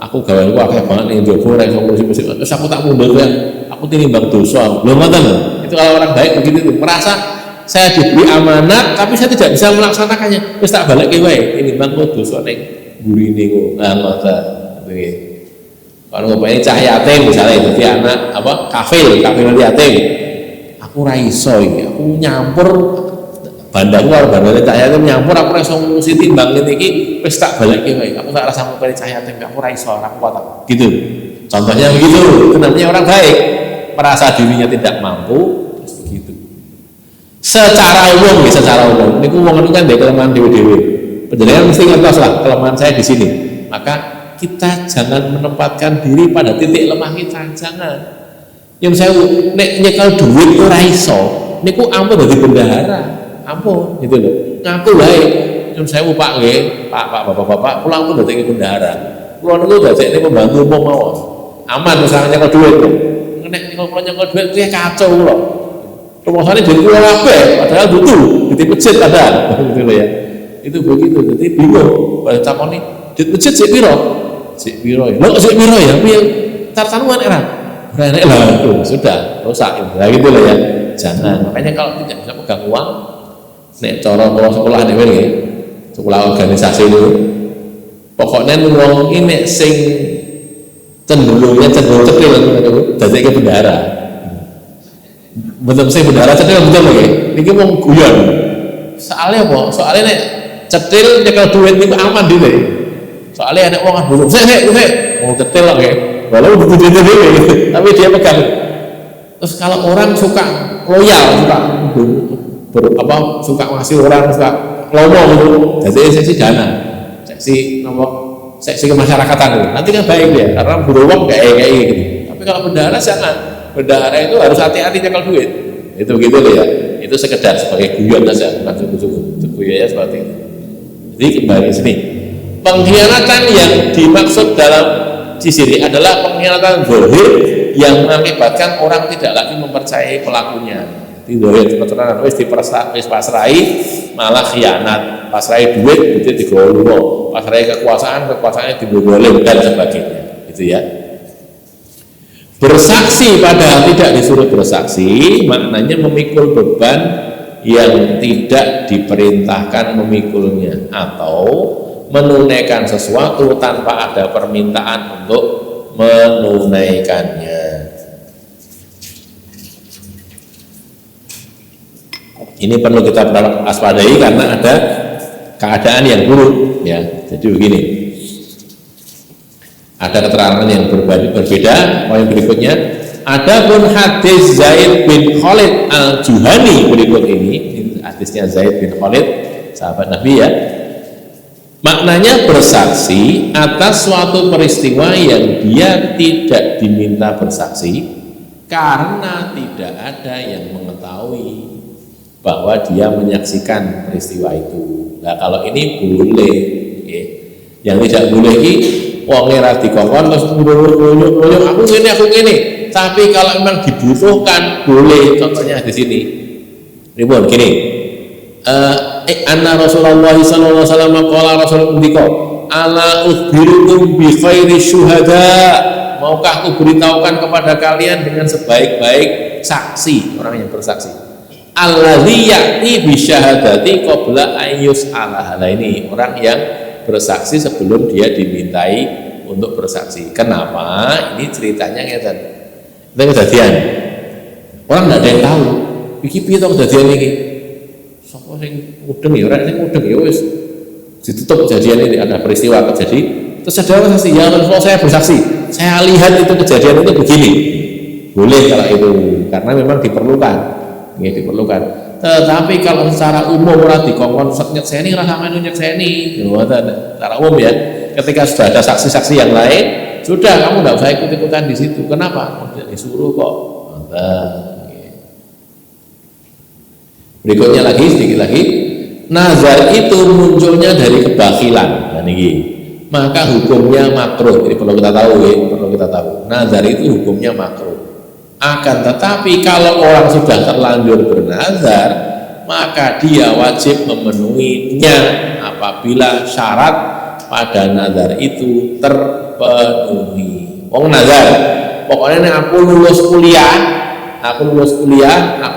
aku gaweanku akeh banget ning njaba ora iso ngurusi masjid. Terus aku tak mundur ya. Aku tinimbang dosa. Lho ngoten lho. Itu kalau orang baik begitu tuh. Merasa saya diberi amanat tapi saya tidak bisa melaksanakannya. Wis tak balekke wae. Tinimbang kok dosa ning gurine kok. Nah ngoten. Nggih. Kalau ngopeni cah yatim misalnya jadi anak kafil yatim. Aku ra iso iki. Aku nyampur bandangku karo bandane cah yatim nyampur aku ora iso ngurusi timbang ngene iki wis tak balekke wae. Aku tak rasa ngopeni cah yatim aku ora iso, ora kuat. Gitu. Contohnya begitu. Itu namanya orang baik. Merasa dirinya tidak mampu terus begitu. Secara umum niku wong niku kan ndek kelemahan dhewe-dhewe. Panjenengan mesti ngertos lah kelemahan saya di sini. Maka kita jangan menempatkan diri pada titik lemah kita, jangan. Yang saya nek nyekel duit ora iso, niku ampun dadi bendahara, ampun gitu loh. Ngaku wae, yang saya Pak nggih, Pak bapak-bapak, kula ampun dadi bendahara. Kula niku dadekne pembantu umum mawon. Aman misalnya nyekel duit. Nek kula nyekel duit kuwi kacau kula. Rumusane duit kula kabeh, padahal butuh, di masjid padahal, gitu loh ya. Itu begitu, jadi bingung. Pada takoni, duit masjid sik piro? Sik piro ya? Lho sik piro ya? Piye tartanuan era? Ora enak lah itu sudah rusak itu. Nah gitu loh ya. Jangan. Makanya kalau tidak bisa pegang uang nek cara sekolah dhewe nggih. Sekolah organisasi itu pokoknya wong iki nek sing cenderung cetil niku dadeke bendahara. Betul sing bendahara cetil betul nggih. Niki wong guyon. Soalnya apa? Soalnya nek cetil nyekel duit niku aman dhewe. Soalnya anak orang buruk, saya mau cetil lah kayak, walau butuh dhewe, tapi dia pegang. Terus kalau orang suka loyal, suka ngasih orang, suka lomo gitu, jadi seksi dana, seksi kemasyarakatan gitu. Nanti kan baik dia, karena beruang kayak gitu. Tapi kalau bendahara jangan, bendahara itu harus hati-hati nyekel duit. Itu begitu loh ya. Itu sekedar sebagai guyon saja, bukan sungguh-sungguh. Guyonnya seperti itu. Jadi kembali sini. Pengkhianatan yang dimaksud dalam sisi ini adalah pengkhianatan zahir yang mengakibatkan orang tidak lagi mempercayai pelakunya. Di zahir keterangan wis pasrai malah khianat, pasrai duit itu digolong, pasrai kekuasaannya dibodolim dan sebagainya. Itu ya. Bersaksi padahal tidak disuruh bersaksi, maknanya memikul beban yang tidak diperintahkan memikulnya atau menunaikan sesuatu tanpa ada permintaan untuk menunaikannya. Ini perlu kita waspadai karena ada keadaan yang buruk ya. Jadi begini, ada keterangan yang berbeda. Poin berikutnya, adapun hadis Zaid bin Khalid al-Juhani berikut ini hadisnya Zaid bin Khalid sahabat Nabi ya. Maknanya bersaksi atas suatu peristiwa yang dia tidak diminta bersaksi karena tidak ada yang mengetahui bahwa dia menyaksikan peristiwa itu. Nah kalau ini boleh ya. Yang tidak boleh ini wong ora dikongkon terus ngulung aku ngene tapi kalau memang dibutuhkan boleh. Contohnya di sini ribon gini anna Rasulullah sallallahu alaihi wasallam qala Rasulullah ala ukhbirukum bi khairi syuhada, maukah aku beritahukan kepada kalian dengan sebaik-baik saksi, orang yang bersaksi, alladzi ya'ti bi syahadati qabla ayyus ala. Nah ini orang yang bersaksi sebelum dia dimintai untuk bersaksi. Kenapa? Ini ceritanya ngeten. Itu kejadian. Orang tidak ada yang tahu. Iki piye to kejadian iki? Sapa sing mudeng ya ora sing mudeng ya wis ditutup kejadian ini, ada peristiwa terjadi. Terus ada orang saksi, ya kalau saya bersaksi, saya lihat itu kejadian itu begini. Boleh kalau itu, karena memang diperlukan. Ya diperlukan. Tetapi kalau secara umum orang dikongkon nyekseni rasa main nyekseni, secara umum ya. Ketika sudah ada saksi-saksi yang lain, sudah kamu tidak usah ikut-ikutan di situ. Kenapa? Tidak disuruh kok. Berikutnya lagi, sedikit lagi. Nazar itu munculnya dari kebakilan. Dan ini, maka hukumnya makruh. Ini perlu kita tahu ya, perlu kita tahu. Nazar itu hukumnya makruh. Akan tetapi kalau orang sudah terlanjur bernazar, maka dia wajib memenuhinya apabila syarat pada nazar itu terpenuhi. Wong nazar, pokoknya aku lulus kuliah, aku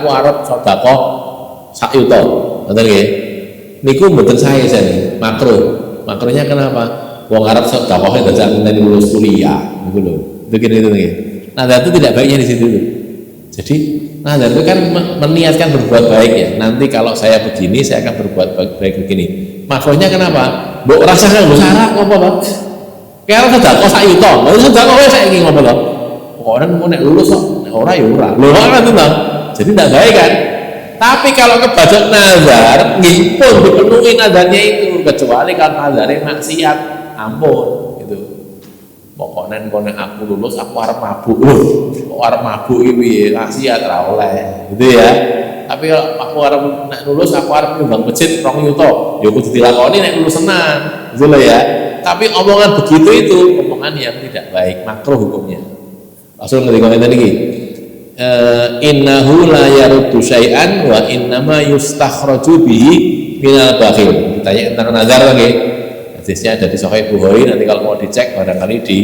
harap sedekah sak yuta. Ngoten nggih. Niku mboten saya nih, makruh. Makruhnya kenapa? Wong arep sedekah dadak ngenteni lulus kuliah, niku lho. Itu kira itu nggih. Nazar itu tidak baiknya di situ. Jadi nazar itu kan meniatkan berbuat baik ya. Nanti kalau saya begini, saya akan berbuat baik begini. Makruhnya kenapa? Mbok rasakan mbok syarat ngopo to? Kira sedekah sak yuta. Lha sedekah wae saiki ngopo to? Pokoke mau nek lulus kok, nek ora ya ora. Lho kan itu toh. Jadi tidak baik kan? Tapi kalau kebajak nazar, nggih pun dipenuhi nazarnya itu, kecuali kalau nazarnya maksiat, ampun gitu. Pokoknya konek aku lulus, aku arep mabuk. Kok arep mabuk iki maksiat ra oleh, gitu ya. Tapi kalau aku arep nek lulus, aku arep nyumbang masjid 2 yuta. Ya kudu dilakoni nek lulus senang, gitu loh ya. Tapi omongan begitu itu omongan yang tidak baik, makruh hukumnya. Langsung ngerti ngene iki. Innahu la yaruddu syai'an wa innama yustakhraju bihi minal bakhil. Ditanya tentang nazar lagi. Hadisnya ada di Sahih Bukhari, nanti kalau mau dicek barangkali di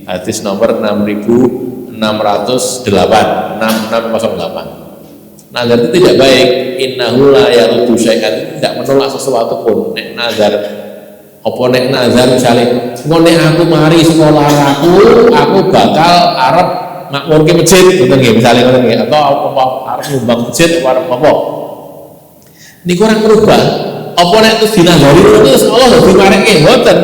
hadis nomor 6608 6608. Nazar itu tidak baik. Innahu la yaruddu syai'an, tidak menolak sesuatu pun. Nek nazar apa nek nazar misalnya nek aku mari sekolah aku bakal arep makmur ke masjid, betul nggih, misalnya ngoten nggih, atau apa arep nyumbang masjid apa. Ini kurang berubah. Apa nek itu dinazari terus Allah lebih mareke, mboten.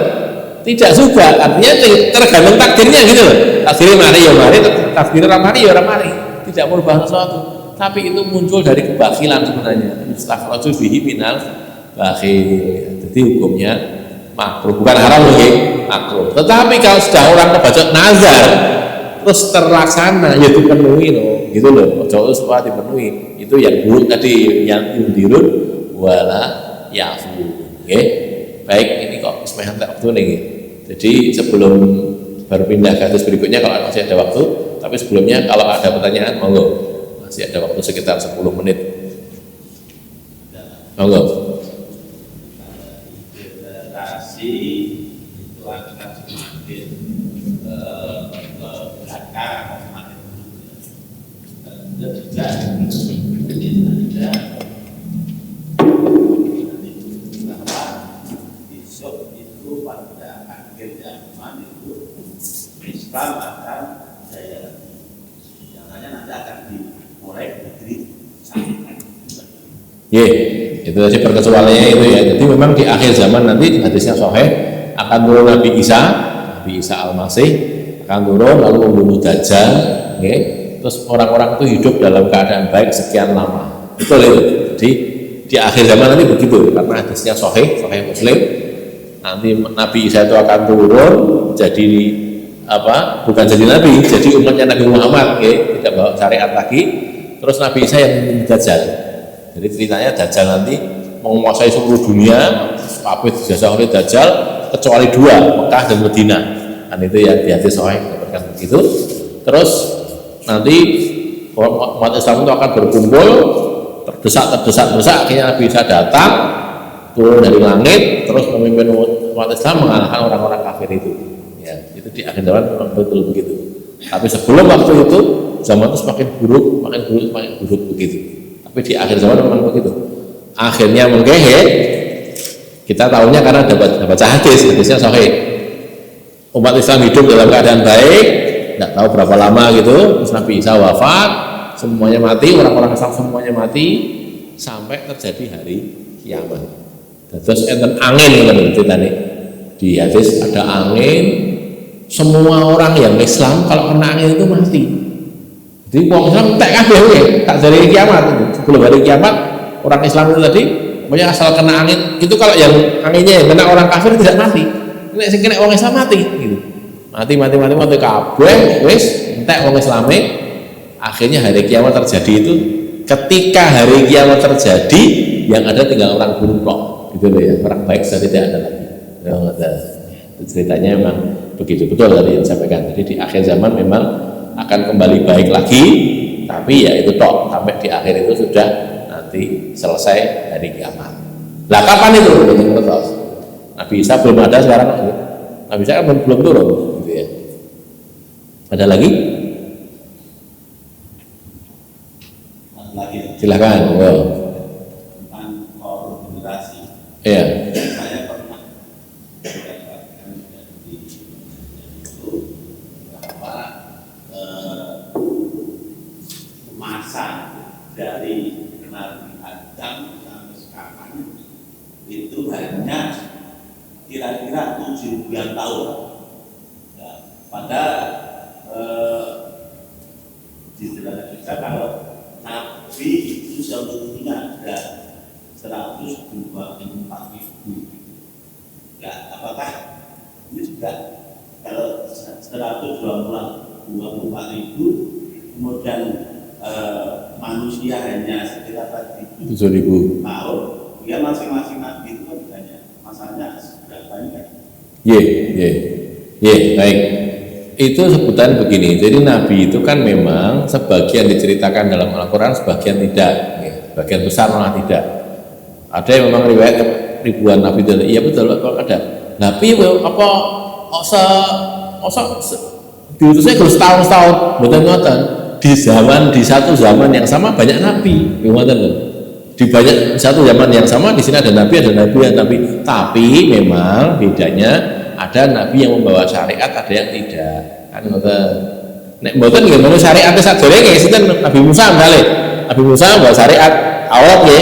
Tidak juga, artinya tergantung takdirnya gitu loh. Takdirnya mari ya mari, takdirnya ora mari ya ora mari. Tidak merubah sesuatu. Tapi itu muncul dari kebakilan sebenarnya. Mustakhraju bihi minal bakhil. Jadi hukumnya makruh, bukan haram nggih, makruh. Tetapi kalau sudah orang kebaca nazar terus terlaksana ya dipenuhi loh, gitu loh. Ojo supaya dipenuhi. Itu yang buruk tadi, yang yundirun wala yafu. Oke. Baik, ini kok ismahan tak waktu nih. Jadi sebelum berpindah ke hadis berikutnya kalau masih ada waktu, tapi sebelumnya kalau ada pertanyaan monggo. Masih ada waktu sekitar 10 menit. Monggo. Itu akan semakin besok itu pada akhir zaman itu Islam akan jaya lagi. Jangannya nanti akan dimulai negeri sakit. Itu tadi perkecualiannya itu ya. Jadi memang di akhir zaman nanti hadisnya sahih akan turun Nabi Isa Al-Masih akan turun lalu membunuh Dajjal, okay. Terus orang-orang itu hidup dalam keadaan baik sekian lama. Betul itu. Jadi di akhir zaman nanti begitu, karena hadisnya sahih Muslim. Nanti Nabi Isa itu akan turun jadi apa? Bukan jadi nabi, jadi umatnya Nabi Muhammad, okay. Tidak bawa syariat lagi. Terus Nabi Isa yang membunuh Dajjal. Jadi ceritanya Dajjal nanti menguasai seluruh dunia, kabeh dijajah oleh Dajjal kecuali 2, Mekah dan Madinah. Kan itu ya di hadis sahih dikatakan begitu. Terus nanti umat Islam itu akan berkumpul, terdesak, akhirnya Nabi Isa datang turun dari langit, terus memimpin umat Islam mengalahkan orang-orang kafir itu. Ya, itu di akhir zaman memang betul begitu. Tapi sebelum waktu itu zaman itu semakin buruk begitu. Tapi di akhir zaman memang begitu. Akhirnya menggehe Kita tahunya karena dapat hadisnya sahih. Umat Islam hidup dalam keadaan baik, tidak tahu berapa lama gitu, terus Nabi Isa wafat, semuanya mati, orang-orang Islam semuanya mati, sampai terjadi hari kiamat. Terus enten angin nih di hadis ada angin, semua orang yang Islam kalau kena angin itu mati. Jadi orang Islam tak kabeh tak dari kiamat itu. Sebelum hari kiamat orang Islam itu tadi pokoknya asal kena angin itu, kalau yang anginnya yang kena orang kafir tidak mati. Nek sing kena orang Islam mati gitu. Mati kabeh wis entek wong Islame. Akhirnya hari kiamat terjadi itu, ketika hari kiamat terjadi yang ada tinggal orang buruk kok. Gitu loh ya, orang baik sudah tidak ada lagi. Ceritanya memang begitu betul tadi yang disampaikan. Jadi di akhir zaman memang akan kembali baik lagi, tapi ya itu tok, sampai di akhir itu sudah nanti selesai hari kiamat. Lah kapan itu? Nabi Isa belum ada sekarang. Nabi Isa kan belum turun, gitu ya. Ada lagi? Silakan. Wow. Tentang kolaborasi. Iya. Saya pernah mendapatkan dari itu bahwa masa dari Nabi Adam sampai sekarang itu hanya kira-kira 7 bulan tahun. Ya, pada di dalam kita kalau Nabi itu sebetulnya ada 124.000. Ya, apakah ini juga kalau 124.000 kemudian manusia hanya sekitar 7.000 tahun, ya masing-masing Nabi itu kan hanya masanya berapa ini? Baik. Itu sebutan begini. Jadi Nabi itu kan memang sebagian diceritakan dalam Al-Quran, sebagian tidak. Sebagian besar malah tidak. Ada yang memang riwayat ribuan Nabi itu. Iya betul, ada. Nabi apa? Diutusnya terus tahun-tahun, betul-betul. Di satu zaman yang sama banyak Nabi. Di satu zaman yang sama di sini ada Nabi. Tapi memang bedanya, ada Nabi yang membawa syariat, ada yang tidak. Kan ngoten. Nek mboten nggih menawa syariate sadurunge sinten Nabi Musa misalnya. Nabi Musa membawa syariat awal ya.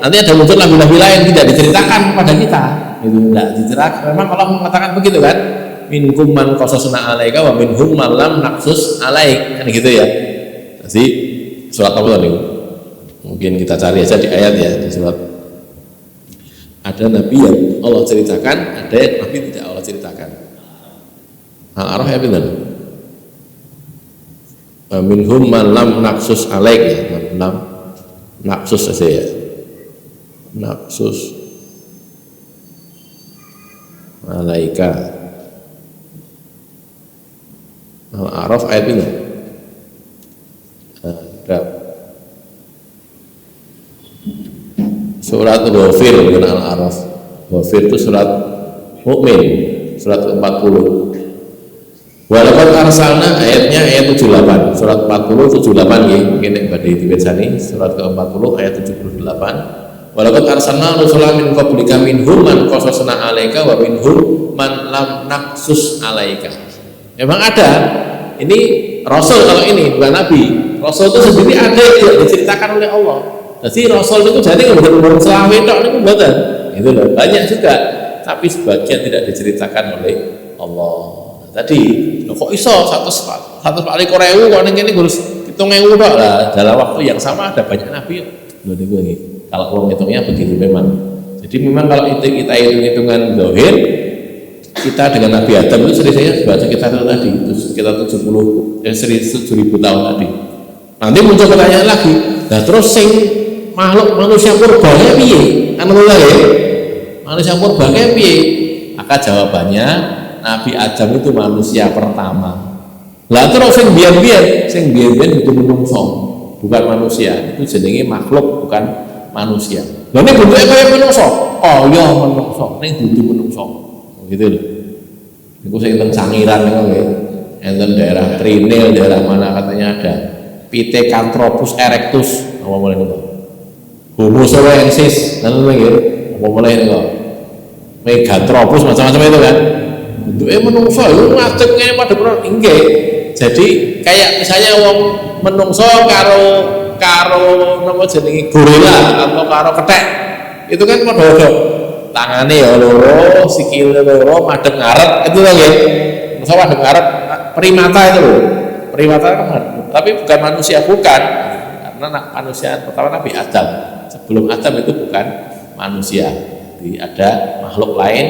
Nanti ada muncul nabi-nabi lain tidak diceritakan kepada kita. Itu tidak diceritakan. Memang Allah mengatakan begitu kan? Minkum man qasasna 'alaika wa minhum man lam naqsus 'alaik. Kan gitu ya. Jadi surat apa tadi? Mungkin kita cari aja di ayat ya, di surat. Ada nabi yang Allah ceritakan, ada yang nabi tidak Allah ceritakan. Al-Araf ya benar. Minhum man lam naqsus alaik ya, lam naqsus saja ya. Naqsus alaika. Al-Araf ayat ini. Surat Ghafir bukan Al-Araf. Ghafir itu surat Mukmin, surat 40. Walaupun arsalna ayatnya ayat 78, surat 40 78 ya, mungkin yang badai dibacani surat ke-40 ayat 78. Walaupun arsalna rusulan min qablika minhum man qasasna 'alaika wa minhum man lam naqsus 'alaika. Memang ada. Ini rasul, kalau ini bukan nabi. Rasul itu sendiri ada yang tidak diceritakan oleh Allah. Jadi Rasul itu jadi nggak selawe tok niku mboten. Itu loh, banyak juga, tapi sebagian tidak diceritakan oleh Allah. Tadi kok iso 140.000 kok ning kene harus 7.000 tok lah. Dalam waktu yang sama ada banyak nabi lho niku iki. Kalau wong hitungnya begitu memang. Jadi memang kalau kita hitung-hitungan zahir, kita dengan Nabi Adam itu selisihnya sekitar tadi itu sekitar 7.000 tahun tadi. Nanti muncul pertanyaan lagi. Nah terus sing makhluk manusia purbanya piye? Kan ngono ya. Manusia purbanya piye? Maka jawabannya Nabi Adam itu manusia pertama. Lah terus sing biyen itu menungso, bukan manusia. Itu jenenge makhluk bukan manusia. Lah nek bentuke kaya menungso. Oh ya menungso, ning dudu menungso. Gitu lho. Niku sing teng Sangiran niku nggih. Enten daerah Trinil, daerah mana katanya ada Pithecanthropus erectus, apa mulai niku. Homo saurensis, nang nggih. Apa mulai niku. Megatropus macam-macam itu kan. Bentuknya menungso itu macetnya pada inggih. Jadi kayak misalnya wong menungso karo napa jenenge gorila atau karo kethek. Itu kan padha-padha tangane ya loro, sikile loro, madhep ngarep itu lho nggih. Menungso madhep ngarep primata itu loh. Primata kan tapi bukan manusia, bukan. Karena manusia pertama Nabi Adam. Sebelum Adam itu bukan manusia. Jadi ada makhluk lain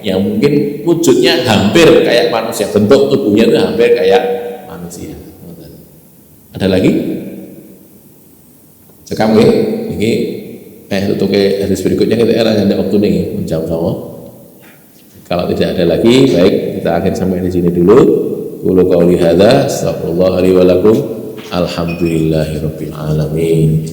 yang mungkin wujudnya hampir kayak manusia, bentuk tubuhnya itu hampir kayak manusia. Ada lagi? Sekam nggih, iki tutuke hadis berikutnya kita era ada waktu nih menjawab sama. Kalau tidak ada lagi, baik kita akhir sampai di sini dulu. Qulu qouli hadza, astagfirullah li wa lakum. Alhamdulillahirabbil alamin.